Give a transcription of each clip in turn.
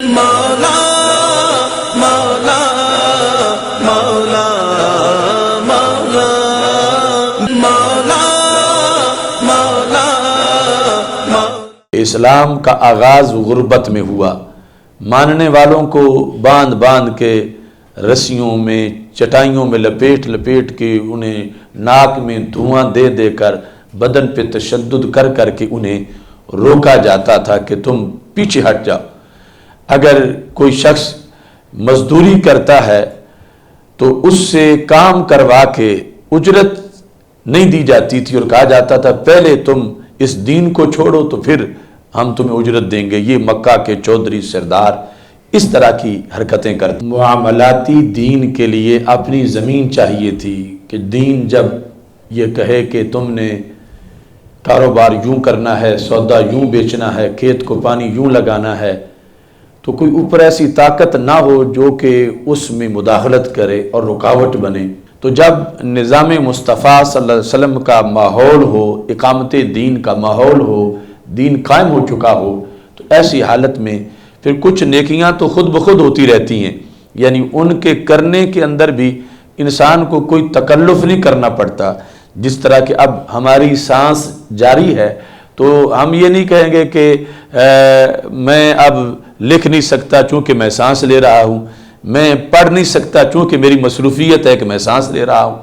مولا مولا مولا مولا مولا مولا مولا۔ اسلام کا آغاز غربت میں ہوا، ماننے والوں کو باندھ باندھ کے رسیوں میں چٹائیوں میں لپیٹ لپیٹ کے انہیں ناک میں دھواں دے دے کر بدن پہ تشدد کر کر کے انہیں روکا جاتا تھا کہ تم پیچھے ہٹ جاؤ۔ اگر کوئی شخص مزدوری کرتا ہے تو اس سے کام کروا کے اجرت نہیں دی جاتی تھی اور کہا جاتا تھا پہلے تم اس دین کو چھوڑو تو پھر ہم تمہیں اجرت دیں گے۔ یہ مکہ کے چودھری سردار اس طرح کی حرکتیں کرتے۔ معاملاتی دین کے لیے اپنی زمین چاہیے تھی کہ دین جب یہ کہے کہ تم نے کاروبار یوں کرنا ہے، سودا یوں بیچنا ہے، کھیت کو پانی یوں لگانا ہے، تو کوئی اوپر ایسی طاقت نہ ہو جو کہ اس میں مداخلت کرے اور رکاوٹ بنے۔ تو جب نظام مصطفیٰ صلی اللہ علیہ وسلم کا ماحول ہو، اقامت دین کا ماحول ہو، دین قائم ہو چکا ہو، تو ایسی حالت میں پھر کچھ نیکیاں تو خود بخود ہوتی رہتی ہیں، یعنی ان کے کرنے کے اندر بھی انسان کو کوئی تکلف نہیں کرنا پڑتا۔ جس طرح کہ اب ہماری سانس جاری ہے تو ہم یہ نہیں کہیں گے کہ میں اب لکھ نہیں سکتا چونکہ میں سانس لے رہا ہوں، میں پڑھ نہیں سکتا چونکہ میری مصروفیت ہے کہ میں سانس لے رہا ہوں،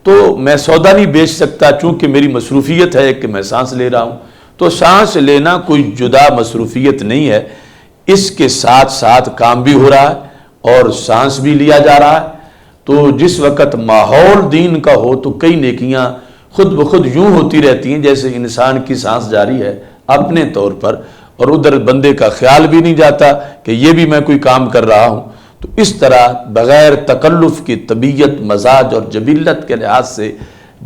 تو میں سودا نہیں بیچ سکتا چونکہ میری مصروفیت ہے کہ میں سانس لے رہا ہوں۔ تو سانس لینا کوئی جدا مصروفیت نہیں ہے، اس کے ساتھ ساتھ کام بھی ہو رہا ہے اور سانس بھی لیا جا رہا ہے۔ تو جس وقت ماحول دین کا ہو تو کئی نیکیاں خود بخود یوں ہوتی رہتی ہیں جیسے انسان کی سانس جاری ہے اپنے طور پر، اور ادھر بندے کا خیال بھی نہیں جاتا کہ یہ بھی میں کوئی کام کر رہا ہوں۔ تو اس طرح بغیر تکلف کی طبیعت، مزاج اور جبلت کے لحاظ سے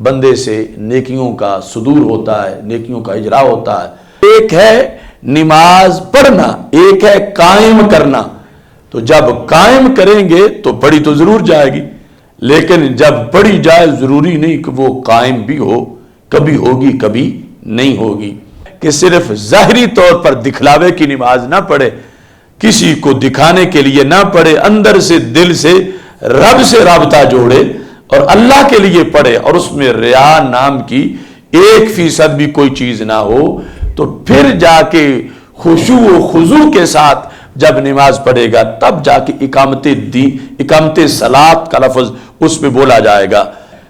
بندے سے نیکیوں کا صدور ہوتا ہے، نیکیوں کا اجرا ہوتا ہے۔ ایک ہے نماز پڑھنا، ایک ہے قائم کرنا۔ تو جب قائم کریں گے تو پڑھی تو ضرور جائے گی، لیکن جب پڑھی جائے ضروری نہیں کہ وہ قائم بھی ہو، کبھی ہوگی کبھی نہیں ہوگی۔ کہ صرف ظاہری طور پر دکھلاوے کی نماز نہ پڑھے، کسی کو دکھانے کے لیے نہ پڑھے، اندر سے دل سے رب سے رابطہ جوڑے اور اللہ کے لیے پڑھے، اور اس میں ریا نام کی 1% بھی کوئی چیز نہ ہو، تو پھر جا کے خشوع و خضوع کے ساتھ جب نماز پڑھے گا تب جا کے اقامت صلاۃ کا لفظ اس میں بولا جائے گا۔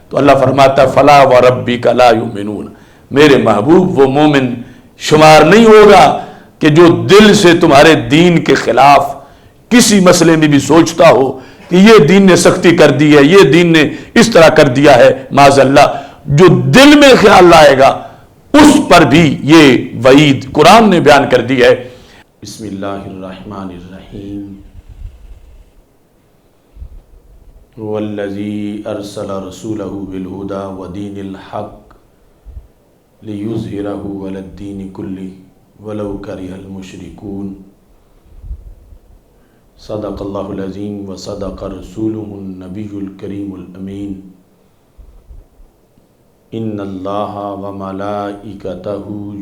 تو اللہ فرماتا ہے فلا وربک لا یؤمنون، میرے محبوب وہ مومن شمار نہیں ہوگا کہ جو دل سے تمہارے دین کے خلاف کسی مسئلے میں بھی سوچتا ہو کہ یہ دین نے سختی کر دی ہے، یہ دین نے اس طرح کر دیا ہے، معاذ اللہ، جو دل میں خیال لائے گا اس پر بھی یہ وعید قرآن نے بیان کر دی ہے۔ بسم اللہ الرحمن الرحیم۔ والذی ارسل رسولہ بالہدی ودین الحق لیظہرہ علی الدین کلہ ولو کرہ المشرکون۔ صدق اللہ العظیم وصدق رسولہ النبی الکریم الامین۔ ان اللہ وملائکتہ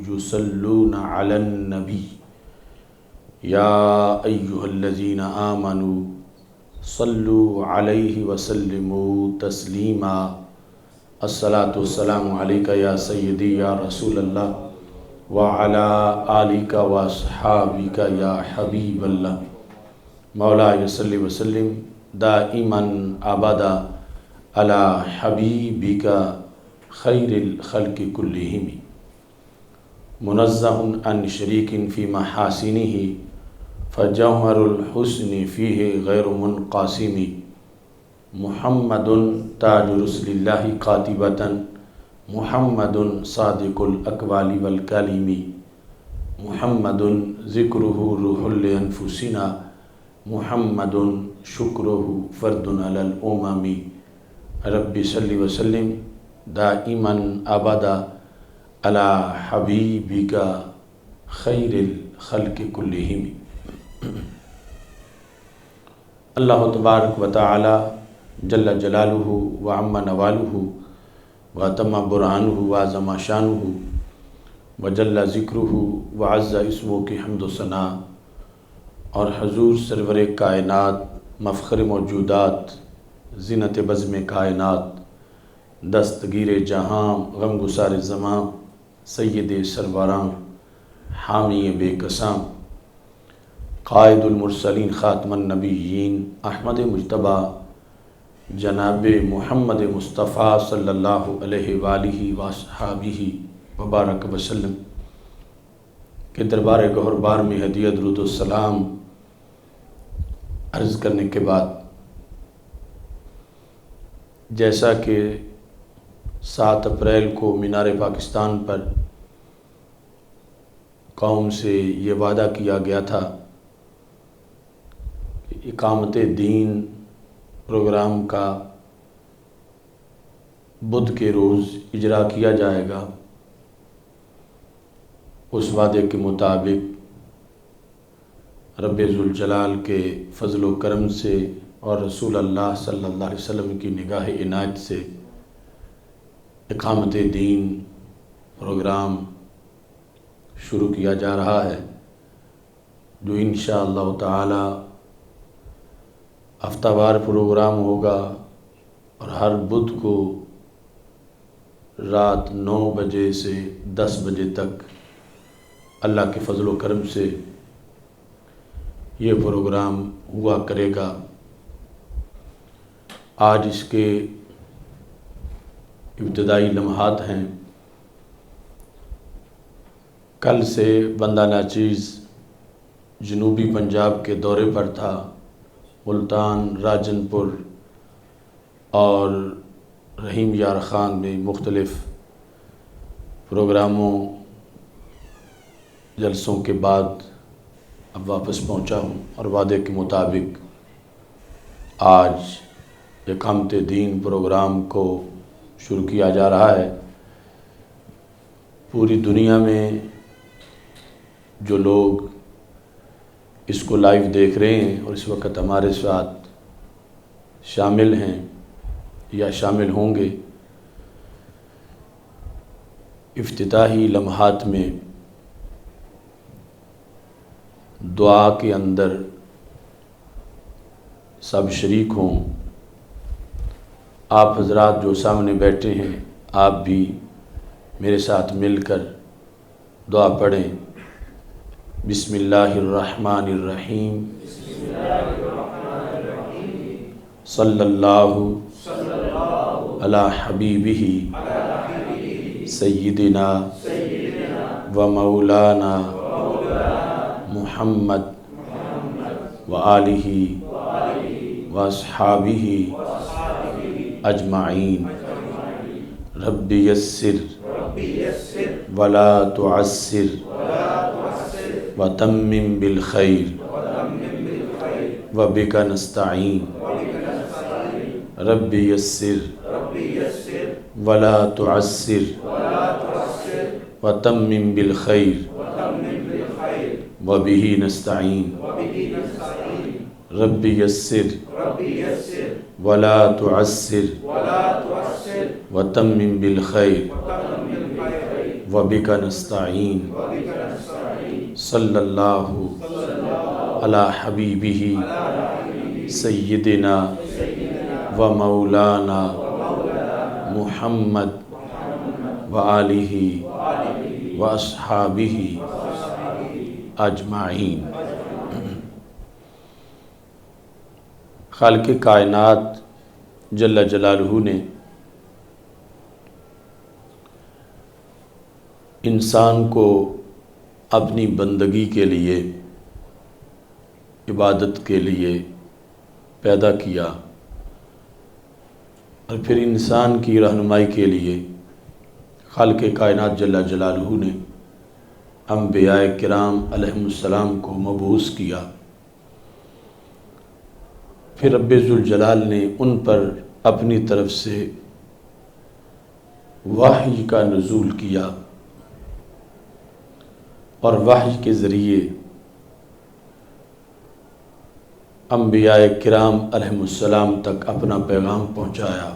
یصلون علی النبی یا ایہا الذین آمنوا صلوا علیہ وسلموا تسلیما۔ الصلاۃ والسلام علیک یا سیدی یا رسول اللہ وعلی آلک واصحابک یا حبیب اللہ۔ مولا صلی وسلم دائما ابدا علی حبیبک خیر الخلق کلہم، منزہ عن شریک فی محاسنہ فجوہر الحسن فیہ غیر منقاسم۔ محمد تاج رسل اللہ قاطبۃ، محمد صادق الاقوال والکلم، محمد ذکرہ روح لانفسنا، محمد شکرہ فرد علی الامم۔ رب صلی وسلم دائما ابدا علی حبیبک خیر الخلق کلہم۔ اللہ تبارک و تعالی جل جلالہ وعم نوالہ وتم برہانہ وعظم شانہ وجل ذکرہ وعز اسمہ کی حمد و ثنا، اور حضور سرور کائنات مفخر موجودات زینت بزم کائنات دستگیر جہاں غم گسار زماں سید سروراں حامی بے کساں قائد المرسلین خاتم النبیین احمد مجتبیٰ جناب محمد مصطفیٰ صلی اللہ علیہ وآلہ وصحابہ وبارک وسلم کے دربار گہربار میں ہدیہ درود السلام عرض کرنے کے بعد، جیسا کہ 7 اپریل کو مینار پاکستان پر قوم سے یہ وعدہ کیا گیا تھا کہ اقامت دین پروگرام کا بدھ کے روز اجرا کیا جائے گا، اس وعدے کے مطابق رب ذوالجلال کے فضل و کرم سے اور رسول اللہ صلی اللہ علیہ وسلم کی نگاہ عنایت سے اقامت دین پروگرام شروع کیا جا رہا ہے، جو انشاءاللہ تعالی ہفتہ وار پروگرام ہوگا اور ہر بدھ کو رات 9 بجے سے 10 بجے تک اللہ کے فضل و کرم سے یہ پروگرام ہوا کرے گا۔ آج اس کے ابتدائی لمحات ہیں۔ کل سے بندہ ناچیز جنوبی پنجاب کے دورے پر تھا، ملتان، راجن پور اور رحیم یار خان میں مختلف پروگراموں جلسوں کے بعد اب واپس پہنچا ہوں، اور وعدے کے مطابق آج اقامت دین پروگرام کو شروع کیا جا رہا ہے۔ پوری دنیا میں جو لوگ اس کو لائیو دیکھ رہے ہیں اور اس وقت ہمارے ساتھ شامل ہیں یا شامل ہوں گے، افتتاحی لمحات میں دعا کے اندر سب شریک ہوں۔ آپ حضرات جو سامنے بیٹھے ہیں، آپ بھی میرے ساتھ مل کر دعا پڑھیں۔ بسم اللہ الرحمن الرحیم، صلی اللہ علی حبیبہ سیدنا و مولانا محمد و آلہ و اصحابہ اجمعین۔ رب یسر ولا تعسر وتمم بالخیر وبک نستعین۔ رب یسر ولا تعسر وتمم بالخیر وبہ نستعین۔ رب یسر ولا تعسر وتمم بالخیر وبک نستعین۔ صلی اللہ علی حبیبہ سیدنا و مولانا محمد و آلہ و اصحابہ اجمعین۔ خالق کائنات جل جلالہ نے انسان کو اپنی بندگی کے لیے، عبادت کے لیے پیدا کیا، اور پھر انسان کی رہنمائی کے لیے خالق کائنات جل جلالہ نے انبیاء کرام علیہم السلام کو مبعوث کیا۔ پھر رب ذوالجلال نے ان پر اپنی طرف سے وحی کا نزول کیا، اور وحی کے ذریعے انبیاء کرام علیہم السلام تک اپنا پیغام پہنچایا،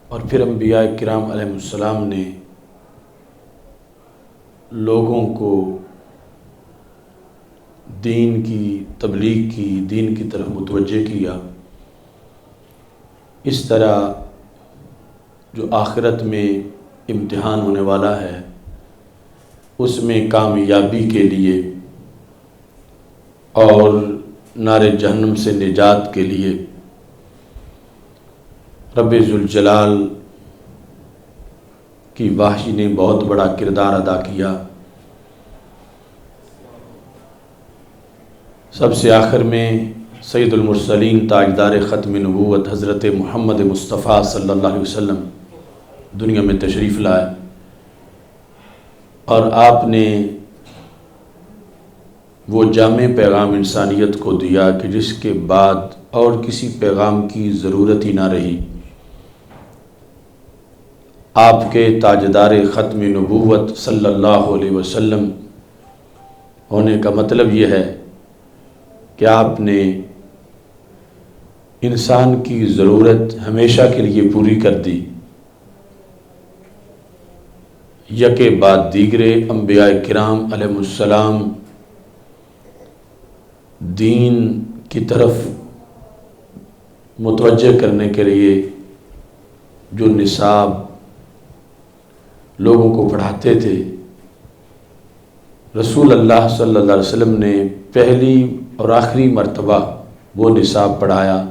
اور پھر انبیاء کرام علیہم السلام نے لوگوں کو دین کی تبلیغ کی، دین کی طرف متوجہ کیا، اس طرح جو آخرت میں امتحان ہونے والا ہے اس میں کامیابی کے لیے اور نار جہنم سے نجات کے لیے رب ذوالجلال کی وحی نے بہت بڑا کردار ادا کیا۔ سب سے آخر میں سید المرسلین تاجدار ختم نبوت حضرت محمد مصطفیٰ صلی اللہ علیہ وسلم دنیا میں تشریف لائے، اور آپ نے وہ جامع پیغام انسانیت کو دیا کہ جس کے بعد اور کسی پیغام کی ضرورت ہی نہ رہی۔ آپ کے تاجدار ختم نبوت صلی اللہ علیہ وسلم ہونے کا مطلب یہ ہے کہ آپ نے انسان کی ضرورت ہمیشہ کے لیے پوری کر دی۔ یکے بعد دیگرے انبیاء کرام علیہ السلام دین کی طرف متوجہ کرنے کے لیے جو نصاب لوگوں کو پڑھاتے تھے، رسول اللہ صلی اللہ علیہ وسلم نے پہلی اور آخری مرتبہ وہ نصاب پڑھایا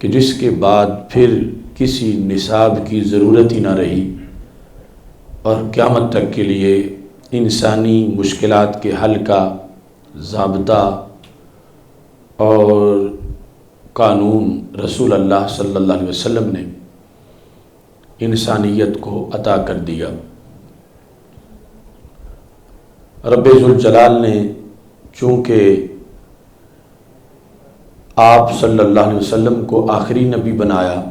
کہ جس کے بعد پھر کسی نصاب کی ضرورت ہی نہ رہی، اور قیامت تک کے لیے انسانی مشکلات کے حل کا ضابطہ اور قانون رسول اللہ صلی اللہ علیہ وسلم نے انسانیت کو عطا کر دیا۔ رب ذوالجلال نے چونکہ آپ صلی اللہ علیہ وسلم کو آخری نبی بنایا،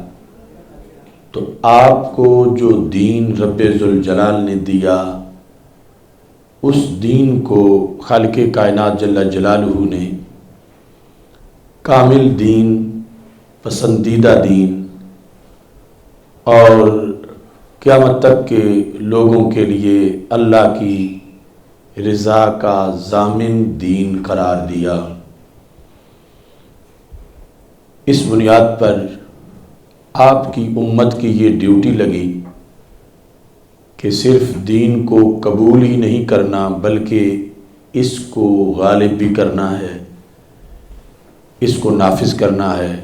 تو آپ کو جو دین رب ذوالجلال نے دیا اس دین کو خالق کائنات جل جلالہ نے کامل دین، پسندیدہ دین اور قیامت تک کے لوگوں کے لیے اللہ کی رضا کا ضامن دین قرار دیا۔ اس بنیاد پر آپ کی امت کی یہ ڈیوٹی لگی کہ صرف دین کو قبول ہی نہیں کرنا بلکہ اس کو غالب بھی کرنا ہے، اس کو نافذ کرنا ہے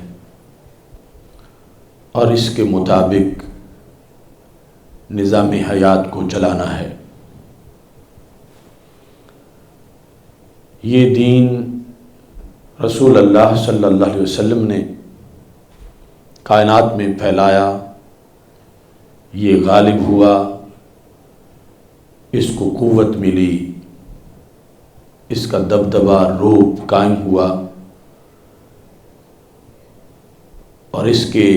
اور اس کے مطابق نظام حیات کو چلانا ہے۔ یہ دین رسول اللہ صلی اللہ علیہ وسلم نے کائنات میں پھیلایا، یہ غالب ہوا، اس کو قوت ملی، اس کا دبدبہ روب قائم ہوا، اور اس کے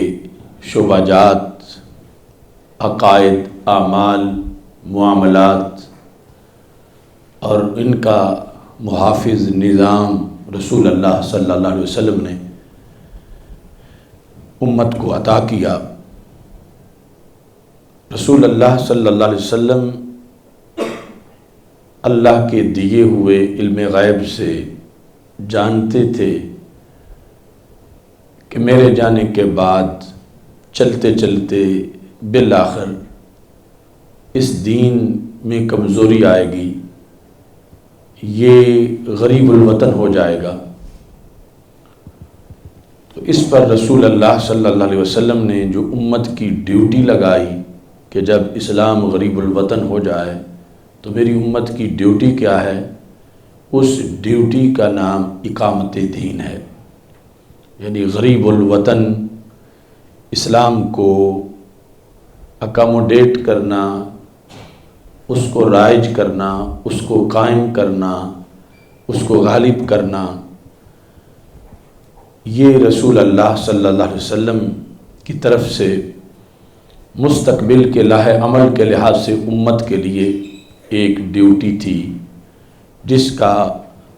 شعبہ جات، عقائد، اعمال، معاملات اور ان کا محافظ نظام رسول اللہ صلی اللہ علیہ وسلم نے امت کو عطا کیا۔ رسول اللہ صلی اللہ علیہ وسلم اللہ کے دیے ہوئے علم غیب سے جانتے تھے کہ میرے جانے کے بعد چلتے چلتے بالآخر اس دین میں کمزوری آئے گی، یہ غریب الوطن ہو جائے گا۔ تو اس پر رسول اللہ صلی اللہ علیہ وسلم نے جو امت کی ڈیوٹی لگائی کہ جب اسلام غریب الوطن ہو جائے تو میری امت کی ڈیوٹی کیا ہے، اس ڈیوٹی کا نام اقامت دین ہے، یعنی غریب الوطن اسلام کو اکاموڈیٹ کرنا، اس کو رائج کرنا، اس کو قائم کرنا، اس کو غالب کرنا، یہ رسول اللہ صلی اللہ علیہ وسلم کی طرف سے مستقبل کے لاہ عمل کے لحاظ سے امت کے لیے ایک ڈیوٹی تھی، جس کا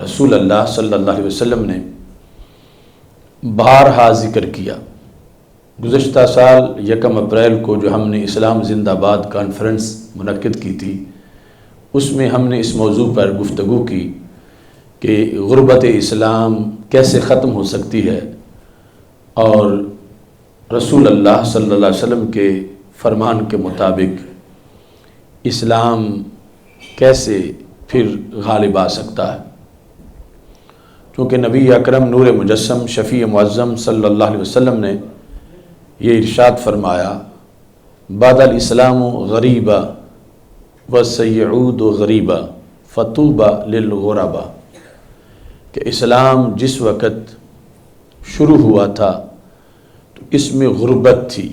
رسول اللہ صلی اللہ علیہ وسلم نے بارہا ذکر کیا۔ گزشتہ سال 1 اپریل کو جو ہم نے اسلام زندہ باد کانفرنس منعقد کی تھی، اس میں ہم نے اس موضوع پر گفتگو کی کہ غربت اسلام کیسے ختم ہو سکتی ہے اور رسول اللہ صلی اللہ علیہ وسلم کے فرمان کے مطابق اسلام کیسے پھر غالب آ سکتا ہے۔ چونکہ نبی اکرم نور مجسم شفیع معظم صلی اللہ علیہ وسلم نے یہ ارشاد فرمایا، باد الاسلام غریبا وسیعود غریبا فطوبى للغرباء، کہ اسلام جس وقت شروع ہوا تھا تو اس میں غربت تھی۔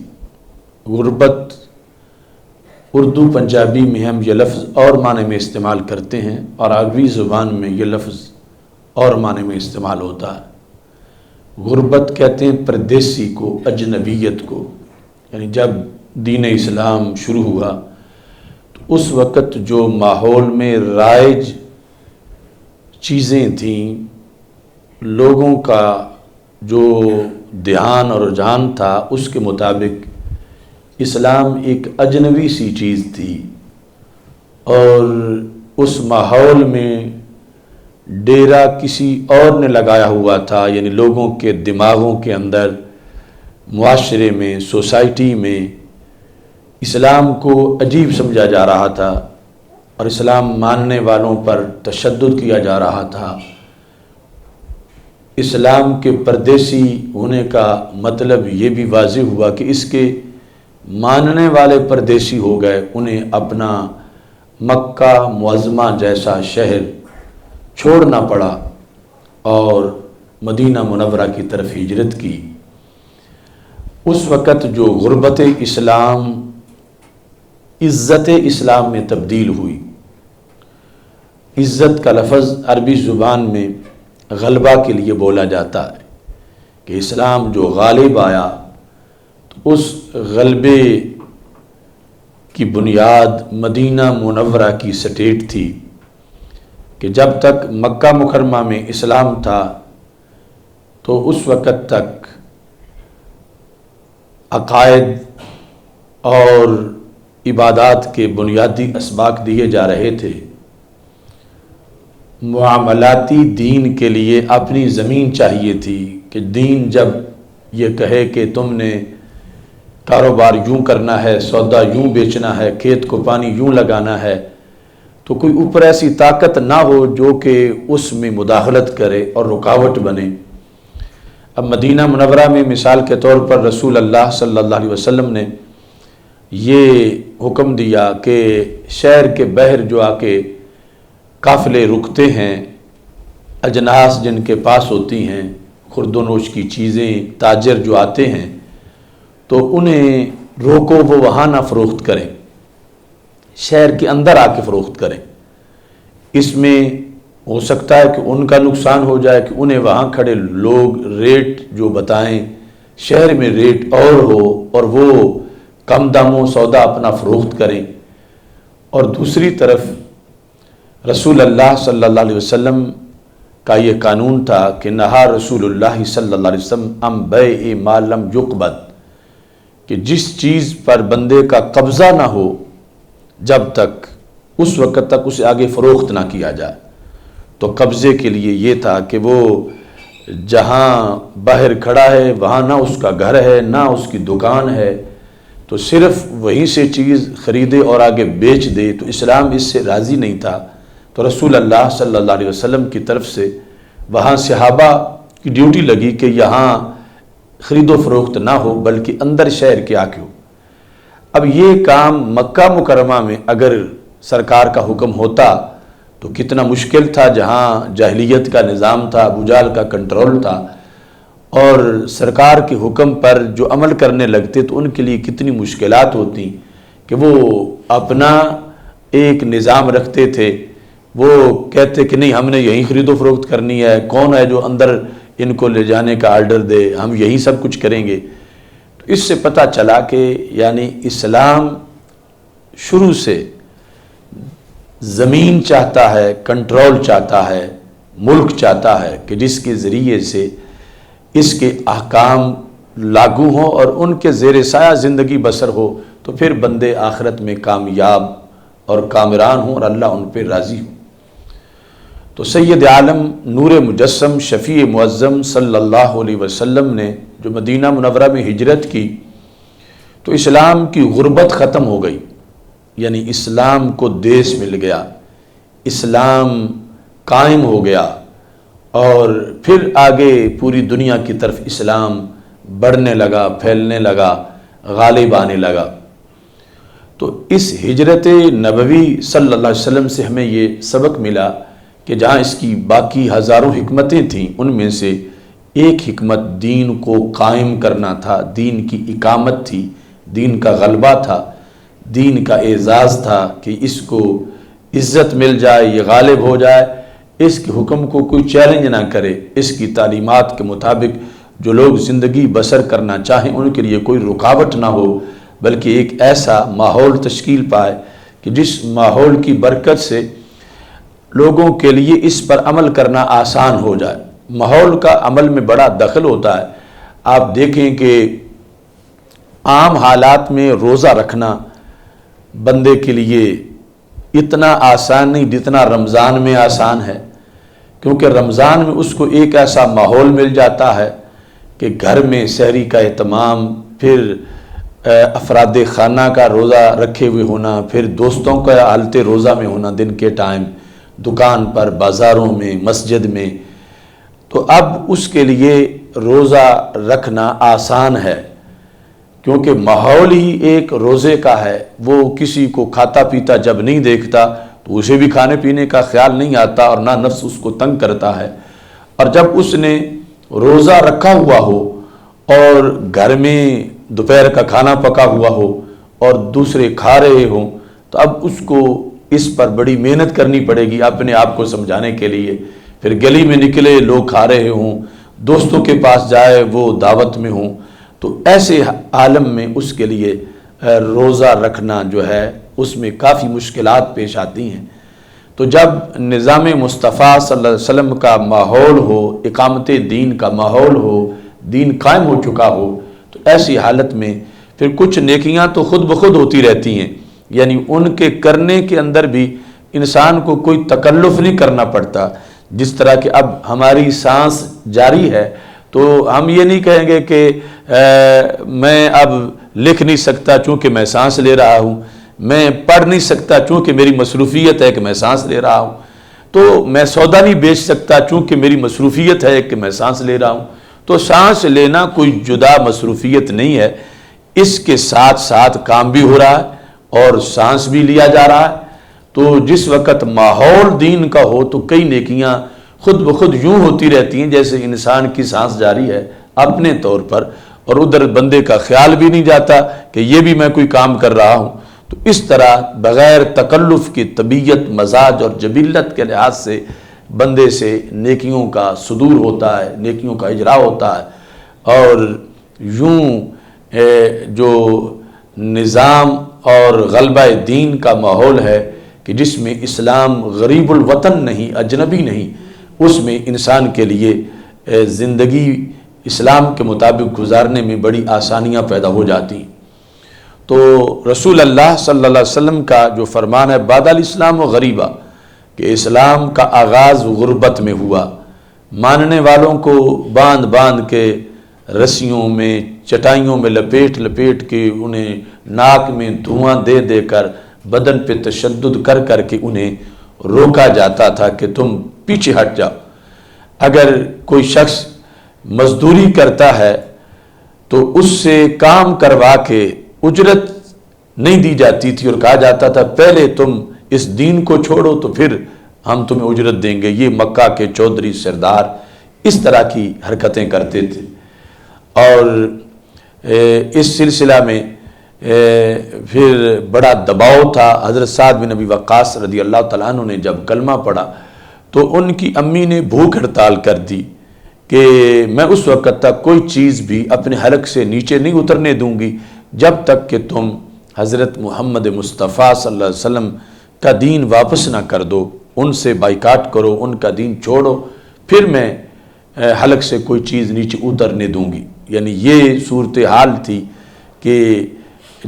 غربت اردو پنجابی میں ہم یہ لفظ اور معنی میں استعمال کرتے ہیں اور عربی زبان میں یہ لفظ اور معنی میں استعمال ہوتا ہے۔ غربت کہتے ہیں پردیسی کو، اجنبیت کو، یعنی جب دین اسلام شروع ہوا تو اس وقت جو ماحول میں رائج چیزیں تھیں، لوگوں کا جو دھیان اور رجحان تھا اس کے مطابق اسلام ایک اجنبی سی چیز تھی، اور اس ماحول میں ڈیرا کسی اور نے لگایا ہوا تھا، یعنی لوگوں کے دماغوں کے اندر، معاشرے میں، سوسائٹی میں اسلام کو عجیب سمجھا جا رہا تھا اور اسلام ماننے والوں پر تشدد کیا جا رہا تھا۔ اسلام کے پردیسی ہونے کا مطلب یہ بھی واضح ہوا کہ اس کے ماننے والے پردیسی ہو گئے، انہیں اپنا مکہ معظمہ جیسا شہر چھوڑنا پڑا اور مدینہ منورہ کی طرف ہجرت کی۔ اس وقت جو غربت اسلام عزت اسلام میں تبدیل ہوئی۔ عزت کا لفظ عربی زبان میں غلبہ کے لیے بولا جاتا ہے کہ اسلام جو غالب آیا تو اس غلبے کی بنیاد مدینہ منورہ کی سٹیٹ تھی کہ جب تک مکہ مکرمہ میں اسلام تھا تو اس وقت تک عقائد اور عبادات کے بنیادی اسباق دیے جا رہے تھے۔ معاملاتی دین کے لیے اپنی زمین چاہیے تھی کہ دین جب یہ کہے کہ تم نے کاروبار یوں کرنا ہے، سودا یوں بیچنا ہے، کھیت کو پانی یوں لگانا ہے، تو کوئی اوپر ایسی طاقت نہ ہو جو کہ اس میں مداخلت کرے اور رکاوٹ بنے۔ اب مدینہ منورہ میں مثال کے طور پر رسول اللہ صلی اللہ علیہ وسلم نے یہ حکم دیا کہ شہر کے بحر جو آ کے قافلے رکتے ہیں، اجناس جن کے پاس ہوتی ہیں، خورد و نوش کی چیزیں، تاجر جو آتے ہیں، تو انہیں روکو، وہ وہاں نہ فروخت کریں، شہر کے اندر آ کے فروخت کریں۔ اس میں ہو سکتا ہے کہ ان کا نقصان ہو جائے کہ انہیں وہاں کھڑے لوگ ریٹ جو بتائیں، شہر میں ریٹ اور ہو اور وہ کم داموں سودا اپنا فروخت کریں۔ اور دوسری طرف رسول اللہ صلی اللہ علیہ وسلم کا یہ قانون تھا کہ نہا رسول اللہ صلی اللہ علیہ وسلم ام بیع ما لم یقبض، کہ جس چیز پر بندے کا قبضہ نہ ہو جب تک اس وقت تک اسے آگے فروخت نہ کیا جائے۔ تو قبضے کے لیے یہ تھا کہ وہ جہاں باہر کھڑا ہے وہاں نہ اس کا گھر ہے نہ اس کی دکان ہے، تو صرف وہیں سے چیز خریدے اور آگے بیچ دے، تو اسلام اس سے راضی نہیں تھا۔ تو رسول اللہ صلی اللہ علیہ وسلم کی طرف سے وہاں صحابہ کی ڈیوٹی لگی کہ یہاں خرید و فروخت نہ ہو بلکہ اندر شہر کے آ کے ہو۔ اب یہ کام مکہ مکرمہ میں اگر سرکار کا حکم ہوتا تو کتنا مشکل تھا، جہاں جاہلیت کا نظام تھا، ابو جہل کا کنٹرول تھا، اور سرکار کے حکم پر جو عمل کرنے لگتے تو ان کے لیے کتنی مشکلات ہوتی کہ وہ اپنا ایک نظام رکھتے تھے۔ وہ کہتے کہ نہیں، ہم نے یہیں خرید و فروخت کرنی ہے، کون ہے جو اندر ان کو لے جانے کا آرڈر دے، ہم یہی سب کچھ کریں گے۔ تو اس سے پتہ چلا کہ یعنی اسلام شروع سے زمین چاہتا ہے، کنٹرول چاہتا ہے، ملک چاہتا ہے کہ جس کے ذریعے سے اس کے احکام لاگو ہوں اور ان کے زیر سایہ زندگی بسر ہو، تو پھر بندے آخرت میں کامیاب اور کامران ہوں اور اللہ ان پہ راضی ہوں۔ تو سید عالم نور مجسم شفیع معظم صلی اللہ علیہ وسلم نے جو مدینہ منورہ میں ہجرت کی تو اسلام کی غربت ختم ہو گئی، یعنی اسلام کو دیس مل گیا، اسلام قائم ہو گیا، اور پھر آگے پوری دنیا کی طرف اسلام بڑھنے لگا، پھیلنے لگا، غالب آنے لگا۔ تو اس ہجرت نبوی صلی اللہ علیہ وسلم سے ہمیں یہ سبق ملا کہ جہاں اس کی باقی ہزاروں حکمتیں تھیں، ان میں سے ایک حکمت دین کو قائم کرنا تھا، دین کی اقامت تھی، دین کا غلبہ تھا، دین کا اعزاز تھا کہ اس کو عزت مل جائے، یہ غالب ہو جائے، اس کے حکم کو کوئی چیلنج نہ کرے، اس کی تعلیمات کے مطابق جو لوگ زندگی بسر کرنا چاہیں ان کے لیے کوئی رکاوٹ نہ ہو، بلکہ ایک ایسا ماحول تشکیل پائے کہ جس ماحول کی برکت سے لوگوں کے لیے اس پر عمل کرنا آسان ہو جائے۔ ماحول کا عمل میں بڑا دخل ہوتا ہے۔ آپ دیکھیں کہ عام حالات میں روزہ رکھنا بندے کے لیے اتنا آسان نہیں جتنا رمضان میں آسان ہے، کیونکہ رمضان میں اس کو ایک ایسا ماحول مل جاتا ہے کہ گھر میں سحری کا اہتمام، پھر افراد خانہ کا روزہ رکھے ہوئے ہونا، پھر دوستوں کا حالت روزہ میں ہونا دن کے ٹائم، دکان پر، بازاروں میں، مسجد میں، تو اب اس کے لیے روزہ رکھنا آسان ہے، کیونکہ ماحول ہی ایک روزے کا ہے۔ وہ کسی کو کھاتا پیتا جب نہیں دیکھتا تو اسے بھی کھانے پینے کا خیال نہیں آتا، اور نہ نفس اس کو تنگ کرتا ہے۔ اور جب اس نے روزہ رکھا ہوا ہو اور گھر میں دوپہر کا کھانا پکا ہوا ہو اور دوسرے کھا رہے ہوں، تو اب اس کو اس پر بڑی محنت کرنی پڑے گی اپنے آپ کو سمجھانے کے لیے۔ پھر گلی میں نکلے، لوگ کھا رہے ہوں، دوستوں کے پاس جائے، وہ دعوت میں ہوں، تو ایسے عالم میں اس کے لیے روزہ رکھنا جو ہے اس میں کافی مشکلات پیش آتی ہیں۔ تو جب نظام مصطفیٰ صلی اللہ علیہ وسلم کا ماحول ہو، اقامت دین کا ماحول ہو، دین قائم ہو چکا ہو، تو ایسی حالت میں پھر کچھ نیکیاں تو خود بخود ہوتی رہتی ہیں، یعنی ان کے کرنے کے اندر بھی انسان کو کوئی تکلف نہیں کرنا پڑتا۔ جس طرح کہ اب ہماری سانس جاری ہے تو ہم یہ نہیں کہیں گے کہ میں اب لکھ نہیں سکتا چونکہ میں سانس لے رہا ہوں، میں پڑھ نہیں سکتا چونکہ میری مصروفیت ہے کہ میں سانس لے رہا ہوں، تو میں سودا نہیں بیچ سکتا چونکہ میری مصروفیت ہے کہ میں سانس لے رہا ہوں۔ تو سانس لینا کوئی جدا مصروفیت نہیں ہے، اس کے ساتھ ساتھ کام بھی ہو رہا ہے اور سانس بھی لیا جا رہا ہے۔ تو جس وقت ماحول دین کا ہو تو کئی نیکیاں خود بخود یوں ہوتی رہتی ہیں جیسے انسان کی سانس جاری ہے اپنے طور پر، اور ادھر بندے کا خیال بھی نہیں جاتا کہ یہ بھی میں کوئی کام کر رہا ہوں۔ تو اس طرح بغیر تکلف کی طبیعت، مزاج اور جبلت کے لحاظ سے بندے سے نیکیوں کا صدور ہوتا ہے، نیکیوں کا اجرا ہوتا ہے، اور یوں جو نظام اور غلبہ دین کا ماحول ہے کہ جس میں اسلام غریب الوطن نہیں، اجنبی نہیں، اس میں انسان کے لیے زندگی اسلام کے مطابق گزارنے میں بڑی آسانیاں پیدا ہو جاتی ہیں۔ تو رسول اللہ صلی اللہ علیہ وسلم کا جو فرمان ہے بعد الاسلام و غریبہ، کہ اسلام کا آغاز غربت میں ہوا، ماننے والوں کو باندھ باندھ کے رسیوں میں، چٹائیوں میں لپیٹ لپیٹ کے، انہیں ناک میں دھواں دے دے کر، بدن پہ تشدد کر کر کے انہیں روکا جاتا تھا کہ تم پیچھے ہٹ جاؤ۔ اگر کوئی شخص مزدوری کرتا ہے تو اس سے کام کروا کے اجرت نہیں دی جاتی تھی، اور کہا جاتا تھا پہلے تم اس دین کو چھوڑو تو پھر ہم تمہیں اجرت دیں گے۔ یہ مکہ کے چودھری سردار اس طرح کی حرکتیں کرتے تھے، اور اس سلسلہ میں پھر بڑا دباؤ تھا۔ حضرت سعد بن ابی وقاص رضی اللہ تعالیٰ عنہ نے جب کلمہ پڑھا تو ان کی امی نے بھوک ہڑتال کر دی کہ میں اس وقت تک کوئی چیز بھی اپنے حلق سے نیچے نہیں اترنے دوں گی جب تک کہ تم حضرت محمد مصطفیٰ صلی اللہ علیہ وسلم کا دین واپس نہ کر دو، ان سے بائیکاٹ کرو، ان کا دین چھوڑو، پھر میں حلق سے کوئی چیز نیچے اترنے دوں گی۔ یعنی یہ صورتحال تھی کہ